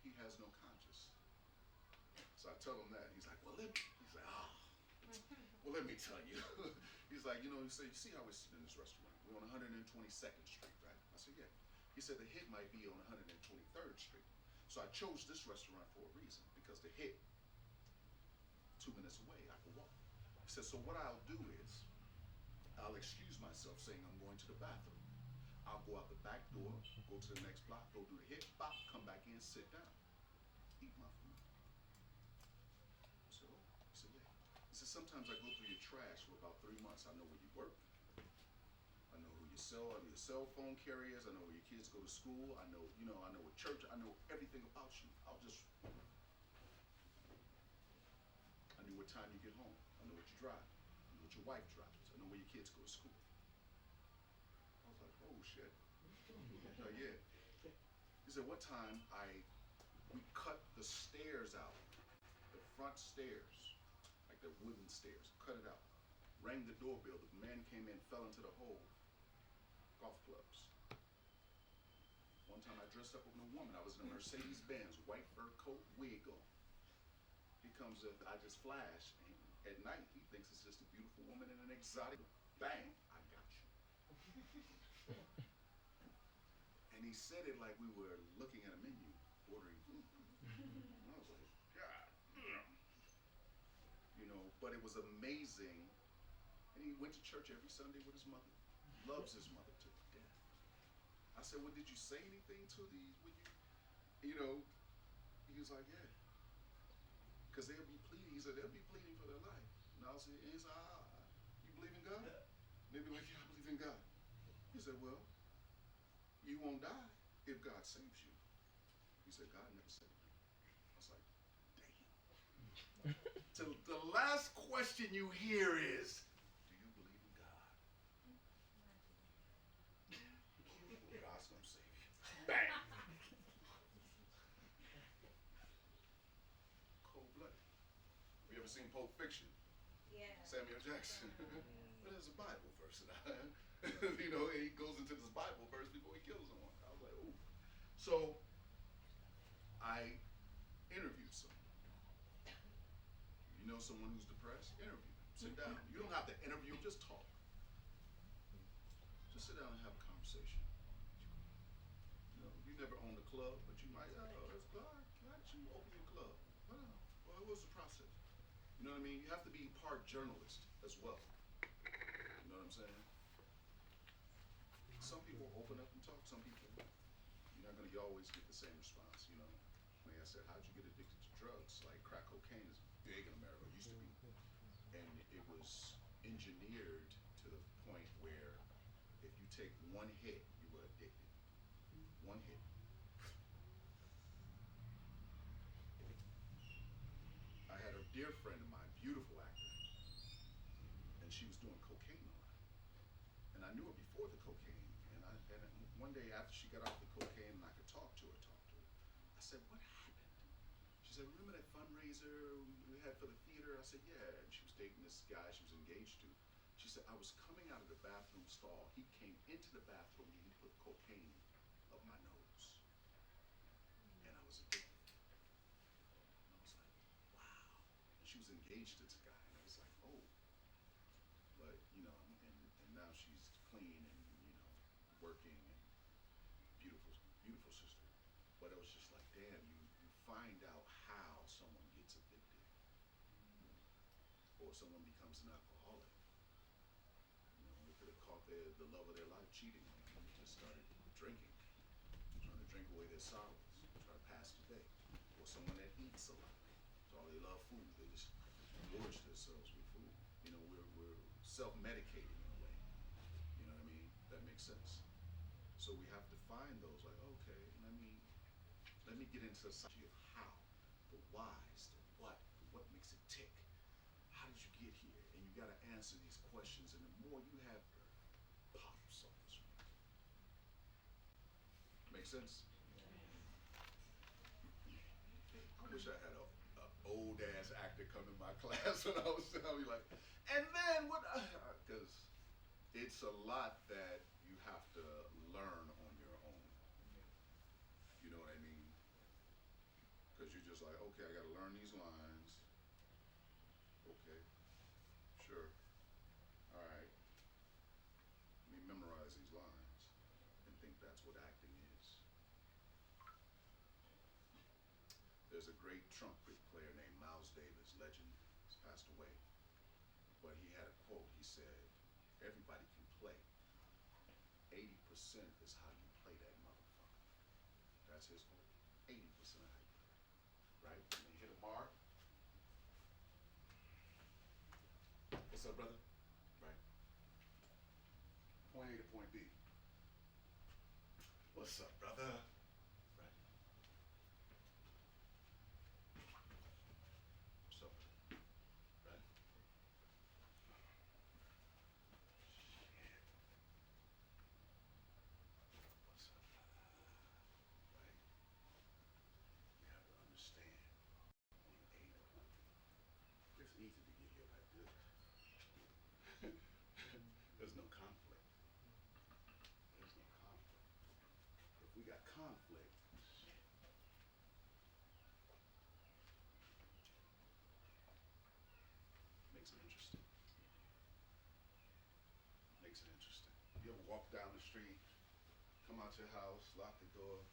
he has no conscience. So I tell him that. He's like, well, he's like, well, let me tell you. He's like, you say, you see how we're sitting in this restaurant? We're on 122nd Street, right? I said, yeah. He said, the hit might be on 123rd Street. So I chose this restaurant for a reason, because the hit, 2 minutes away, I can walk. He said, so what I'll do is, I'll excuse myself saying I'm going to the bathroom. I'll go out the back door, go to the next block, go do the hit, bop, come back in, sit down, eat my food. I said, oh. He said, yeah. He said, sometimes I go through your trash for about 3 months. I know where you work. I know who your cell phone carrier is. I know where your kids go to school. I know, I know what church. I know everything about you. I knew what time you get home. I know what you drive. I know what your wife drives. I know where your kids go to school. I was like, oh shit. Like, yeah. He said, what time we cut the stairs out, the front stairs, like the wooden stairs, cut it out. Rang the doorbell. The man came in, fell into the hole. Golf clubs. One time I dressed up with a woman. I was in a Mercedes-Benz, white fur coat, wig on. He comes in, I just flash, and at night he thinks it's just a beautiful woman in an exotic. Bang, I got you. And he said it like we were looking at a menu, ordering food. And I was like, God damn. But it was amazing. And he went to church every Sunday with his mother. Loves his mother to death. I said, well, did you say anything to these when he was like, yeah. Because they'll be pleading. He said, they'll be pleading for their life. And I was saying, he's like, you believe in God? They'll be like, yeah, I believe in God. He said, well, you won't die if God saves you. He said, God never saved me. I was like, damn. So the last question you hear is, do you believe in God? God's gonna save you. Bang. Cold-blooded. Have you ever seen Pulp Fiction?
Yeah.
Samuel Jackson. But there's a Bible verse, and he goes into this Bible verse before he kills someone. I was like, ooh. So I interviewed someone. You know someone who's depressed? Interview them. Sit down. You don't have to interview, just talk. Just sit down and have a conversation. You never owned a club, but you might, there's God. Why did you open your club? Well, what was the process? You know what I mean? You have to be part journalist as well. You know what I'm saying? Some people open up and talk, some people, you're not going to always get the same response, Like I said, how'd you get addicted to drugs? Like crack cocaine is big in America, it used to be. And it was engineered to the point where if you take one hit, you were addicted. One hit. I had a dear friend of mine, beautiful actor, and she was doing cocaine a lot. And I knew her before the cocaine. And one day after she got off the cocaine and I could talk to her, I said, what happened? She said, remember that fundraiser we had for the theater? I said, yeah. And she was dating this guy she was engaged to. She said, I was coming out of the bathroom stall. He came into the bathroom and he put cocaine up my nose. And I was addicted. And I was like, wow. And she was engaged to this guy. And I was like, oh. But, and now she's clean and, working and beautiful, beautiful sister. But it was just like, damn, you find out how someone gets addicted. Or someone becomes an alcoholic. They could have caught the love of their life cheating on them and just started drinking. Trying to drink away their sorrows. Try to pass the day. Or someone that eats a lot. So all they love food. They just gorge themselves with food. We're self-medicating in a way. You know what I mean? That makes sense. So we have to find those, like, okay, let me get into the psyche of how, the whys, the what makes it tick. How did you get here? And you got to answer these questions, and the more you have, pop songs. Make sense? I wish I had a old ass actor come in my class when I was be like, and then what? Because it's a lot that you have to learn on your own. You know what I mean? Because you're just like, okay, I got to learn these lines. Okay, sure. All right. Let me memorize these lines and think that's what acting is. There's a great trumpet player named Miles Davis, legend. He's passed away. But he had a quote. He said, everybody can play. 80% is how you play that motherfucker. That's his quote. 80% of how you play. Right? And you hit a mark. What's up, brother? Right. Point A to point B. What's up, brother? Right. What's up, brother? Right. Shit. What's up, brother? Right. You have to understand. Point A to point B. It's easy to get here like this. There's no conflict. There's no conflict. If we got conflict, shit. Makes it interesting. Makes it interesting. You ever walk down the street, come out your house, lock the door?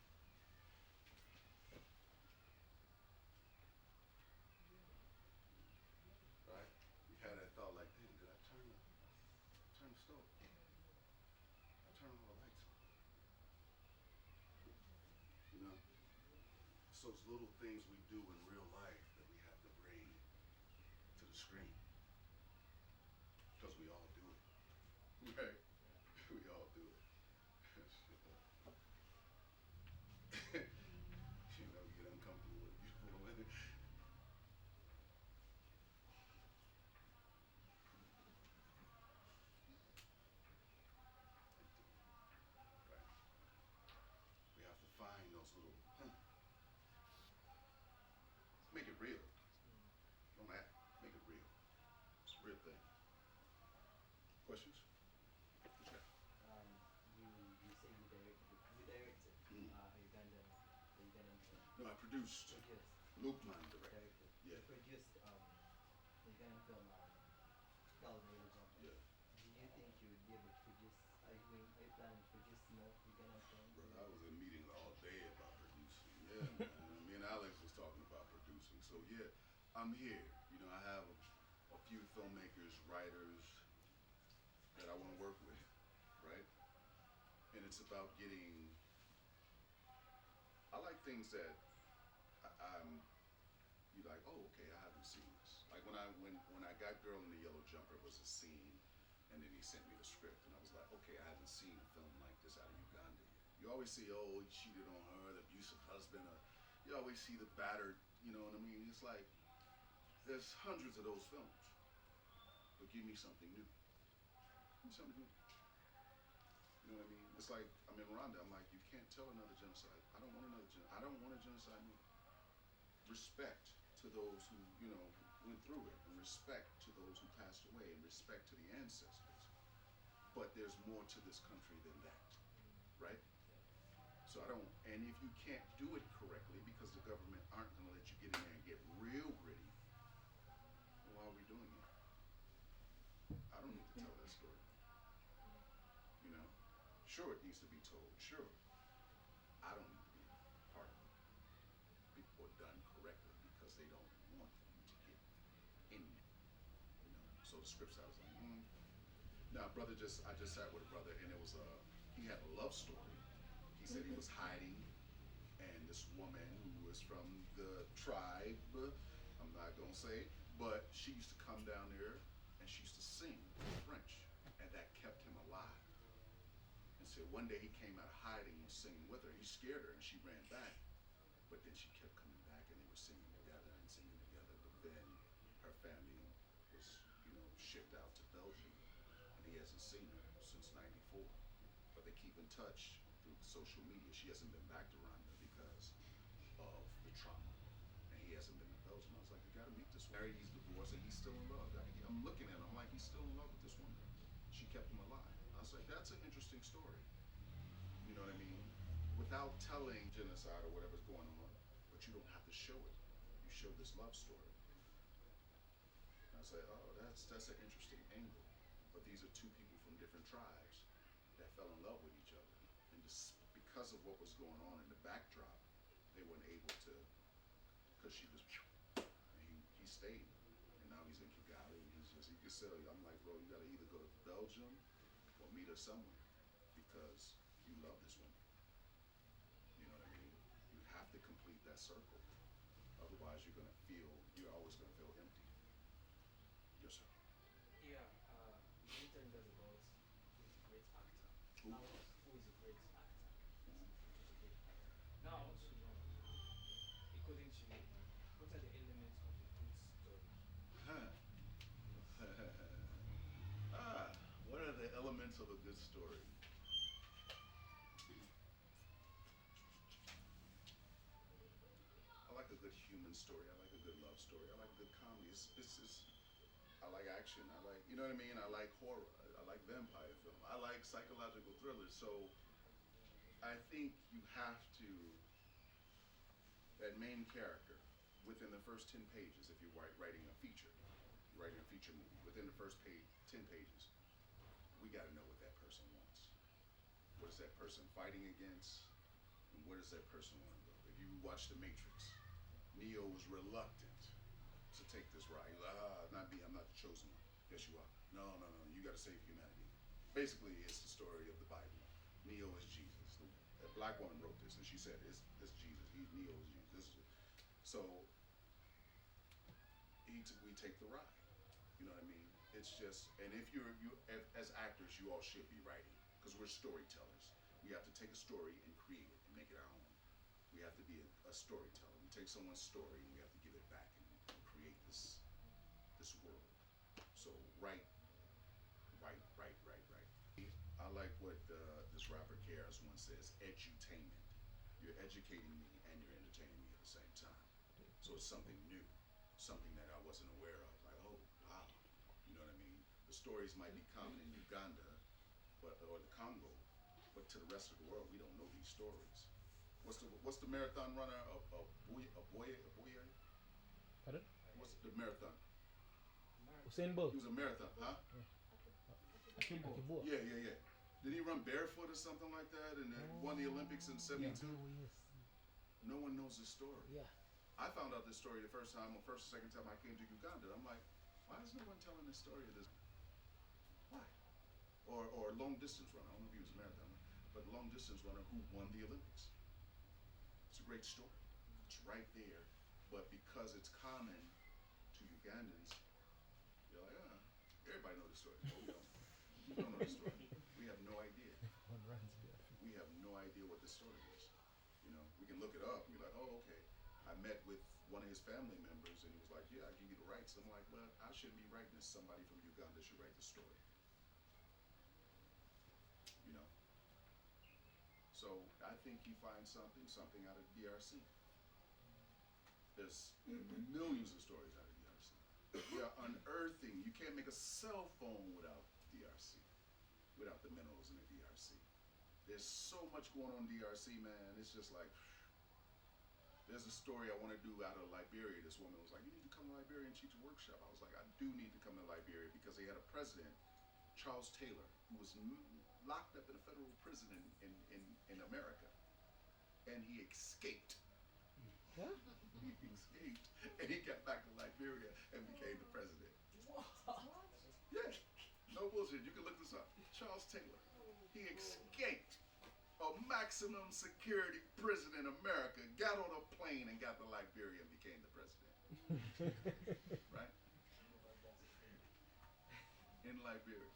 Right? You had that thought like, damn, did I turn the stove? I turn all the lights on. You know? It's those little things we do in real life that we have to bring to the screen. Because we all do it. Right? We all do it. You know, you get uncomfortable with a beautiful woman. Right? We have to find those little, make it real. Don't act, make it real. It's a real thing. Questions? Okay.
You say you directed
Mm.
Ugandan film.
No, I produced.
Produced.
Lukman directed.
Directed.
Yeah.
You produced Ugandan film Girl in a Yellow Jumper.
Yeah.
Do you think you would be able to produce? Are you planning to produce more Ugandan films?
Bro, I was in meetings all day about producing. Yeah, man. Me and Alex was talking about producing. So yeah, I'm here. You know, I have a few filmmakers, writers that I want to work with, right? And it's about getting. I like things that I'm. You like, oh, okay, I haven't seen this. Like when I got Girl in the Yellow Jumper, it was a scene, and then he sent me the script, and I was like, okay, I haven't seen a film like this out of Uganda yet. You always see, oh, he cheated on her, the abusive husband, you always see the battered, you know what I mean? It's like, there's hundreds of those films, but give me something new. Give me something new. You know what I mean? It's like, I'm in Rwanda, I'm like, you can't tell another genocide. I don't want I don't want a genocide movie. Respect to those who, you know, went through it, and respect to those who passed away, and respect to the ancestors. But there's more to this country than that, right? So I don't, and if you can't do it correctly because the government aren't going to let you get in there and get real gritty, then why are we doing it? I don't need to tell that story. You know, sure it needs to be told. Sure, I don't need to be part of it. Or done correctly because they don't want you to get in there. You know, so the scripts I was like, Now, I just sat with a brother, and it was he had a love story. He said he was hiding, and this woman who was from the tribe, I'm not gonna say, but she used to come down there, and she used to sing in French, and that kept him alive. And so one day he came out of hiding and singing with her. He scared her, and she ran back, but then she kept coming back, and they were singing together and singing together. But then her family was, you know, shipped out to Belgium, and he hasn't seen her since '94. But they keep in touch through social media. She hasn't been back to Rwanda because of the trauma, and he hasn't been to Belgium. I was like, you got to meet this one. He's divorced, and he's still in love. I'm looking at him, I'm like, he's still in love with this woman. She kept him alive. I was like, that's an interesting story. You know what I mean? Without telling genocide or whatever's going on, but you don't have to show it. You show this love story. And I say, oh, that's an interesting angle. But these are two people from different tribes that fell in love with each other. And just because of what was going on in the backdrop, they weren't able to, because she was, and he stayed. And now he's in Kigali, and he can sell you. I'm like, bro, you gotta either go to Belgium or meet her somewhere because you love this woman. You know what I mean? You have to complete that circle. Otherwise, you're always gonna feel empty. Yes, sir.
Yeah, Nathan does about who is a great actor.
Who?
Who is a great actor? Who's a great actor. Now I want to know, according to you, what are the elements of a good story?
What are the elements of a good story? I like a good human story. I like a good love story. I like good comedy. I like action. I like, you know what I mean? I like horror. I like vampire film. I like psychological thrillers. So I think you have to, that main character, within the first 10 pages, if you're writing a feature, you're writing a feature movie, within the first 10 pages, we got to know what that person wants. What is that person fighting against? And where does that person want to go? If you watch The Matrix, Neo was reluctant to take this ride. He's like, not me, I'm not the chosen one. Yes, you are. No, you got to save humanity. Basically, it's the story of the Bible. Neo is Jesus. A black woman wrote this, and she said, it's Jesus. Neo is Jesus. So we take the ride. You know what I mean? It's just, and if as actors, you all should be writing, because we're storytellers. We have to take a story and create it and make it our own. We have to be a storyteller. We take someone's story and we have to give it back and create this world. So write. I like what this rapper Karis once says, edutainment. You're educating me and you're entertaining me at the same time. So it's something new, something that I wasn't aware of. Like, oh, wow. You know what I mean? The stories might be common in Uganda or the Congo, but to the rest of the world, we don't know these stories. What's the marathon runner of Boye?
Pardon?
What's the marathon?
Usain Bolt.
He was a marathon, huh?
Akimbo.
Yeah. Did he run barefoot or something like that and then won the Olympics in '72?
Yes.
No one knows his story.
Yeah.
I found out this story the first or second time I came to Uganda. I'm like, why is no one telling this story of this? Why? Or long distance runner. I don't know if he was a marathon, but long distance runner who won the Olympics. It's a great story. It's right there, but because it's common to Ugandans, you're like, everybody knows the story. Oh, we don't know the story. We have no idea.
One runs there.
We have no idea what the story is. You know, we can look it up and be like, oh, okay. I met with one of his family members and he was like, yeah, I'll give you the rights. I'm like, well, I shouldn't be writing this. Somebody from Uganda should write the story. You know? So I think you find something out of DRC. There's millions of stories out of DRC. We are unearthing. You can't make a cell phone without DRC, without the minerals in the DRC. There's so much going on in DRC, man. It's just like, there's a story I want to do out of Liberia. This woman was like, you need to come to Liberia and teach a workshop. I was like, I do need to come to Liberia because they had a president, Charles Taylor, who was locked up in a federal prison in America. And he escaped.
What?
He escaped. And he got back to Liberia and became the president. Yeah. No bullshit. You can look this up. Charles Taylor. He escaped a maximum security prison in America, got on a plane and got to Liberia and became the president. Right? In Liberia.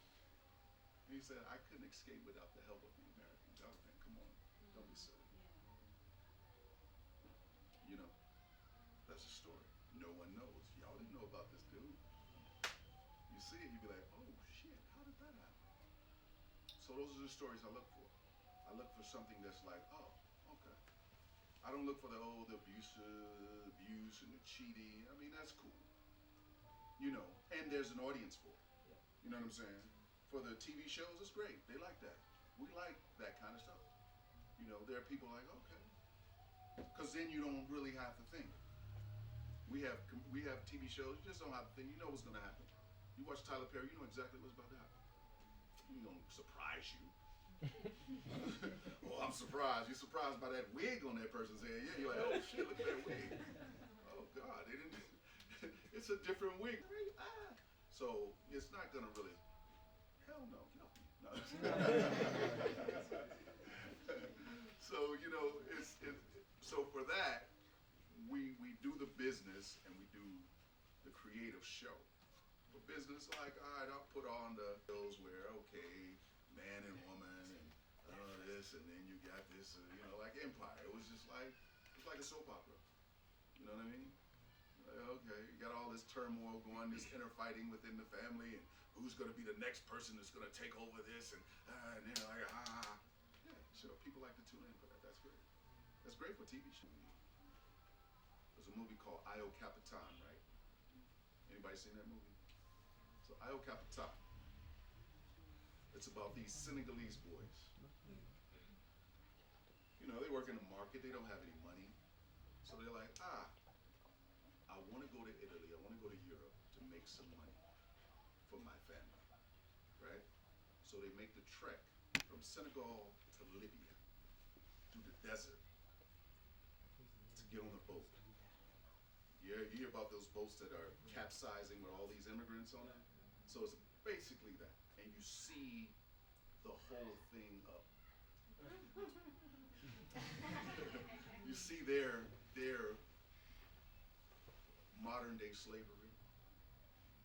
He said, I couldn't escape without the help of the American government. Come on. Don't be silly. You know, that's a story. No one knows. Y'all didn't know about this dude. You see it, you be like, oh shit, how did that happen? So those are the stories I look for. I look for something that's like, oh, okay. I don't look for the abuse and the cheating. I mean, that's cool. You know, and there's an audience for it. You know what I'm saying? For the TV shows, it's great. They like that. We like that kind of stuff. You know, there are people like, okay, because then you don't really have to think. We have TV shows. You just don't have to think. You know what's gonna happen. You watch Tyler Perry, you know exactly what's about to happen. He ain't gonna surprise you. Oh, I'm surprised. You're surprised by that wig on that person's head. Yeah, you're like, oh shit, look at that wig. Oh God, they didn't. It's a different wig. So it's not gonna really. Hell no, get off me. No. So you know, so for that, we do the business and we do the creative show. For business, like, all right, I'll put on the bills where, okay, man and woman and this, and then you got this, you know, like Empire. It was like a soap opera. You know what I mean? Like, okay, you got all this turmoil going, this inner fighting within the family, and who's going to be the next person that's going to take over this, and they're like, Yeah, so people like to tune in for that. That's great. That's great for TV shows. There's a movie called Io Capitan, right? Anybody seen that movie? So Io Capitan. It's about these Senegalese boys. You know, they work in the market, they don't have any money. So they're like, I want to go to Italy, I want to go to Europe to make some money for my family, right? So they make the trek from Senegal to Libya, through the desert, to get on a boat. You hear about those boats that are capsizing with all these immigrants on it? So it's basically that. And you see the whole thing up. You see their modern day slavery.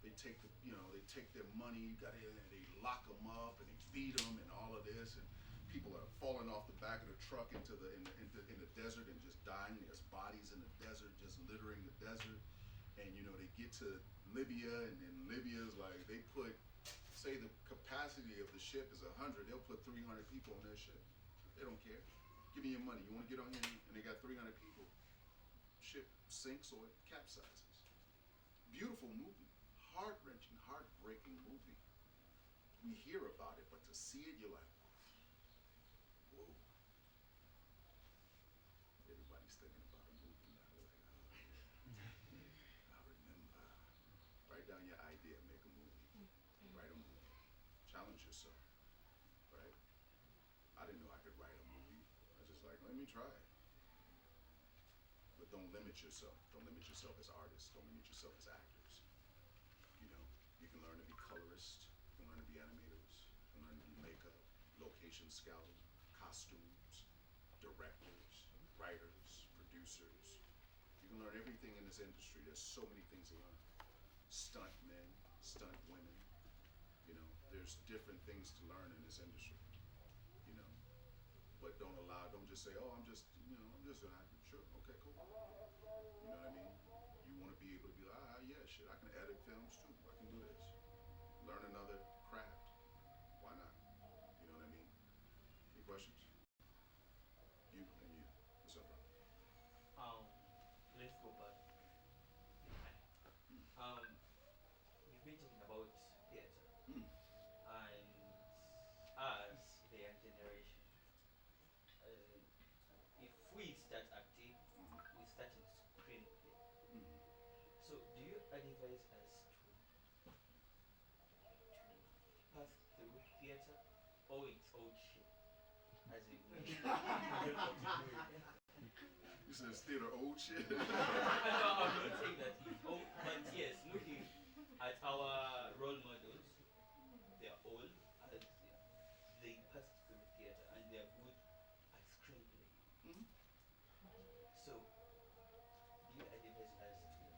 They take their money, they lock them up and they feed them and all of this, and people are falling off the back of the truck in the desert and just dying. There's bodies in the desert just littering the desert. And you know, they get to Libya, and then Libya's like, they put, say the capacity of the ship is 100, they'll put 300 people on their ship. They don't care. Give me your money. You want to get on here? And they got 300 people. Ship sinks or it capsizes. Beautiful movie. Heart-wrenching, heartbreaking movie. We hear about it, but to see it, you're like, whoa. Everybody's thinking about a movie now. They're like, I remember. Write down your idea, make a movie. Write a movie. Challenge yourself, right? I didn't know I could write a movie. I was just like, let me try it. But don't limit yourself. Don't limit yourself as artists. Don't limit yourself as actors. You know, you can learn to be colorists. You can learn to be animators. You can learn to be makeup, location scouting, costumes, directors, writers, producers. You can learn everything in this industry. There's so many things to learn. Stunt men, stunt women. You know, there's different things to learn in this industry. You know, but don't just say, oh, I'm just an actor. Sure, okay, cool. You know what I mean? You want to be able to be like, yeah, shit, I can edit films too. I can do this. Learn another craft. Why not? You know what I mean? Any questions? You and you. What's up, bro?
Let's go back in time. You've been talking about theater and us, the young generation. If we start acting, we start in screenplay. So, do you advise us to pass through theater, or it's old shit? As in,
You said it's theater old shit?
no, I'm not saying that it's old, but yes, looking at our role models, they're old, as they passed through theater, and they're good at screenplay. So, do you advise us to?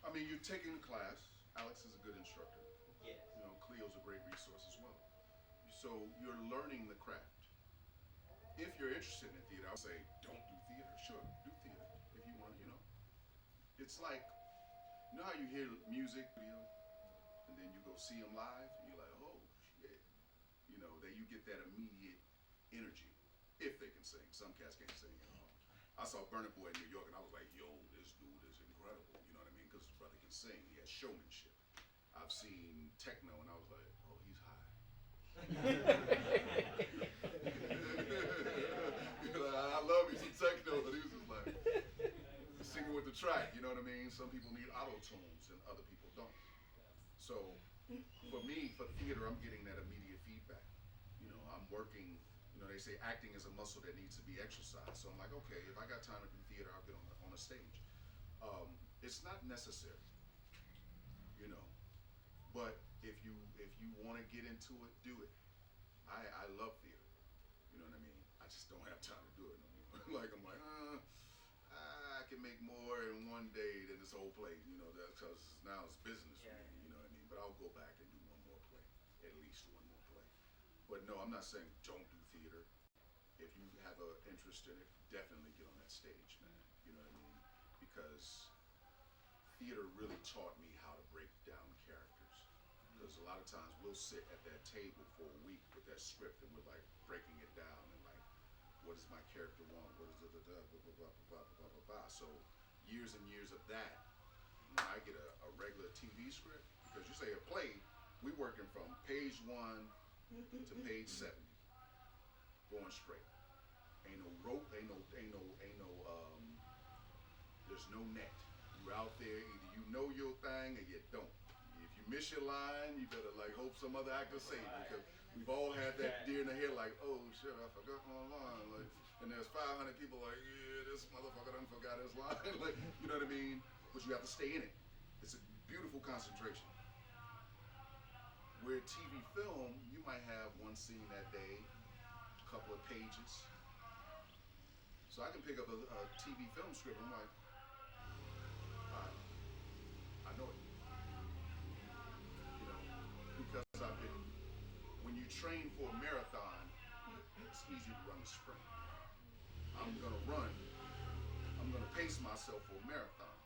I mean, you're taking the class. Alex is a good instructor.
Yes.
You know, Cleo's a great resource as well. So you're learning the craft. If you're interested in theater, I'll say, don't do theater. Sure, do theater if you want, you know. It's like, you know how you hear music video, and then you go see them live, and you're like, oh, shit. You know, that you get that immediate energy, if they can sing. Some cats can't sing at all. I saw Burna Boy in New York, and I was like, yo, this dude is incredible. You know what I mean? Because his brother can sing. He has showmanship. I've seen techno, and I was like, oh, he's high. That's right. You know what I mean? Some people need auto tunes and other people don't. So for me, for theater, I'm getting that immediate feedback. You know, I'm working. You know, they say acting is a muscle that needs to be exercised. So I'm like, okay, if I got time to do theater, I'll get on a stage. It's not necessary, you know, but if you want to get into it, do it. I love theater. You know what I mean? I just don't have time to do it no more. Like I'm like, I can make more in one day than this whole play. You know, that's because now it's business for me. You know what I mean? But I'll go back and do one more play, at least one more play. But no, I'm not saying don't do theater. If you have an interest in it, definitely get on that stage, man. You know what I mean? Because theater really taught me how to break down characters. Because a lot of times we'll sit at that table for a week with that script and we're like breaking it down and like, what does my character want? What is blah, blah, blah, blah, blah, blah, blah, blah. So years and years of that, when I get a regular TV script, because you say a play, we working from page 1 to page 70, going straight. Ain't no rope, there's no net. You're out there, either you know your thing or you don't. If you miss your line, you better like hope some other actor save it, because we've all had that deer in the head like, oh shit, I forgot my line. Like, and there's 500 people like, yeah, this motherfucker done forgot his line. Like, you know what I mean? But you have to stay in it. It's a beautiful concentration. Where TV film, you might have one scene that day, a couple of pages. So I can pick up a TV film script and I'm like, I know it. You know, because when you train for a marathon, it's easy to run a sprint. I'm gonna pace myself for a marathon.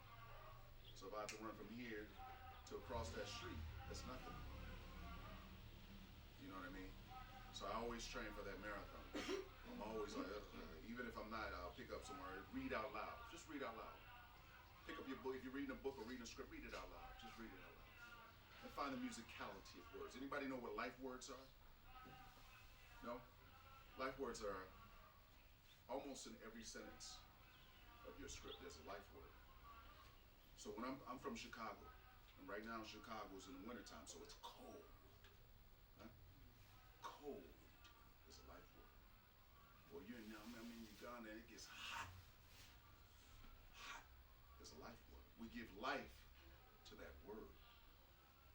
So if I have to run from here to across that street, that's nothing. You know what I mean? So I always train for that marathon. I'm always like, even if I'm not, I'll pick up somewhere, read out loud. Just read out loud. Pick up your book. If you're reading a book or reading a script, read it out loud. Just read it out loud. And find the musicality of words. Anybody know what life words are? No? Life words are almost in every sentence of your script, there's a life word. So when I'm from Chicago, and right now Chicago's in the wintertime, so it's cold. Huh? Cold is a life word. Well, I'm in Uganda and it gets hot. Hot is a life word. We give life to that word.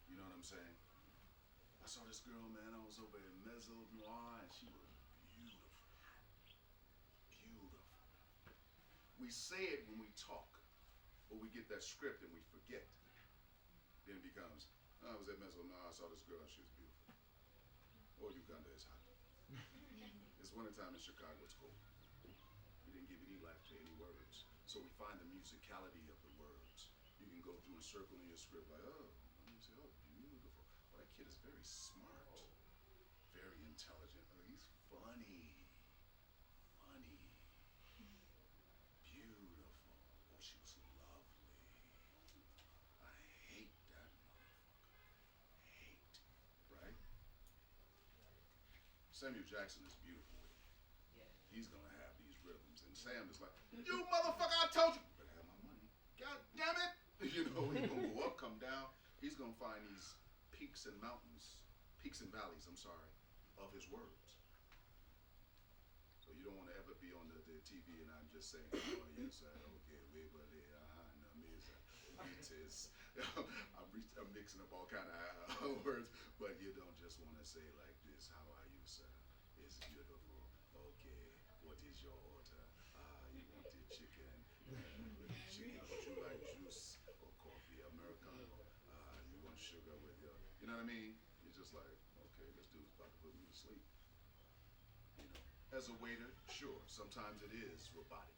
You know what I'm saying? I saw this girl, man, I was over in Mezzo Noir and she was beautiful. Beautiful. We say it when we talk, but we get that script and we forget. Then it becomes, I was at Mezzo Noir, I saw this girl and she was beautiful. Oh, Uganda is hot. It's wintertime in Chicago, it's cold. We didn't give any life to any words. So we find the musicality of the words. You can go through and circle in your script like, oh, let me say, oh, beautiful. Well, that kid is very smart, very intelligent. Oh, he's funny. Funny. Beautiful. Oh, she was lovely. I hate that motherfucker. Hate. Right? Samuel Jackson is beautiful. He's gonna have these rhythms, and Sam is like, "You motherfucker! I told you, you better have my money. God damn it!" You know, he's gonna go up, come down. He's gonna find these peaks and mountains, peaks and valleys. I'm sorry, of his words. So you don't want to ever be on the TV and I'm just saying, "Oh yes, okay, wait, but no, me is I'm mixing up all kind of words, but you don't just want to say like this. How are you, sir? It's beautiful. Okay, what is your order? You want the chicken? Chicken, would you like juice or coffee, Americano? You want sugar with your, you know what I mean? You're just like, okay, this dude's about to put me to sleep. You know, as a waiter, sure, sometimes it is robotic.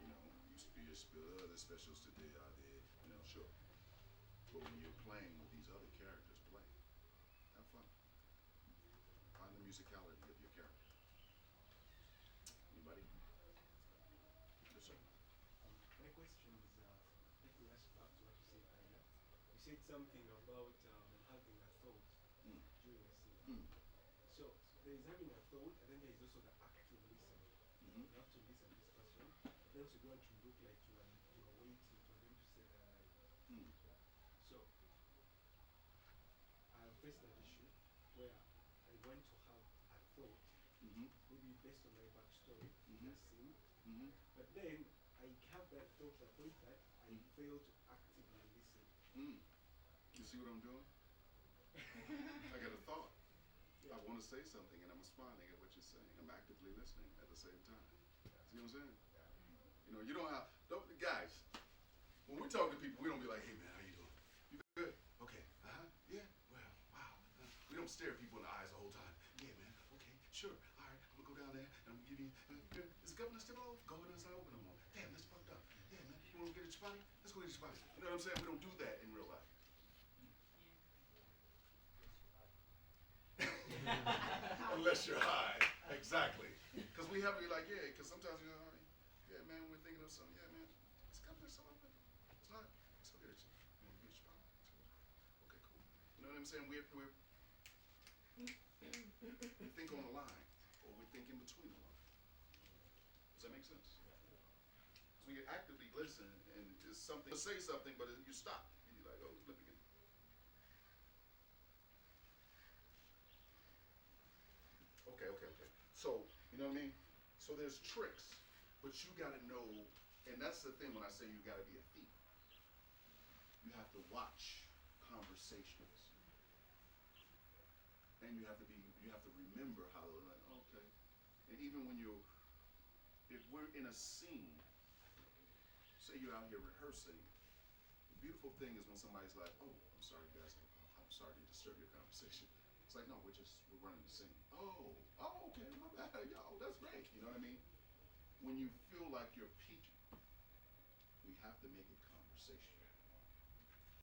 You know, you spill the specials today are there, you know, sure. But when you're playing with these other characters, play. Have fun. Find the musicality of your character. Anybody? Yes, sir.
My question is, let me ask back to what you said earlier. You said something about having a thought during a scene. So there is having a thought, and then there is also the active listening. You have to listen to this person. Then also you want to look like you are So I faced that issue where I went to have a thought, maybe based on my backstory, in a scene, but then I have that thought to the point that I fail to actively listen.
You see what I'm doing? I got a thought. I want to say something and I'm responding at what you're saying. I'm actively listening at the same time. See what I'm saying? You know, you don't have, guys, when we talk to people, we don't be like, hey man, how you doing? You good? Okay, yeah, well, wow. We don't stare people in the eyes the whole time. Yeah man, okay, sure, all right, I'm gonna go down there and I'm gonna give you, is Governor still open? Governor inside open no more. Damn, that's fucked up. Yeah man, you wanna get a chapati? Let's go get a chapati. You know what I'm saying? We don't do that in real life. Unless you're high, exactly. Because we have to be like, yeah, because sometimes you know, yeah, man, we're thinking of something, yeah, man, it's coming still open. It's not. Let's go get it. You want to get your spot? Okay, cool. You know what I'm saying? We think on the line, or we think in between the line. Does that make sense? So we actively listen, and it's something, say something, but you stop. You're like, oh, let me get it. Okay. So, you know what I mean? So there's tricks, but you gotta know, and that's the thing when I say you gotta be a thief. You have to watch conversations. And you have to remember how, like, okay. And even when if we're in a scene, say you're out here rehearsing, the beautiful thing is when somebody's like, oh, I'm sorry guys, I'm sorry to disturb your conversation. It's like, no, we're running the scene. Oh, okay, my bad, yo, that's great. You know what I mean? When you feel like you're peaking, we have to make it conversational.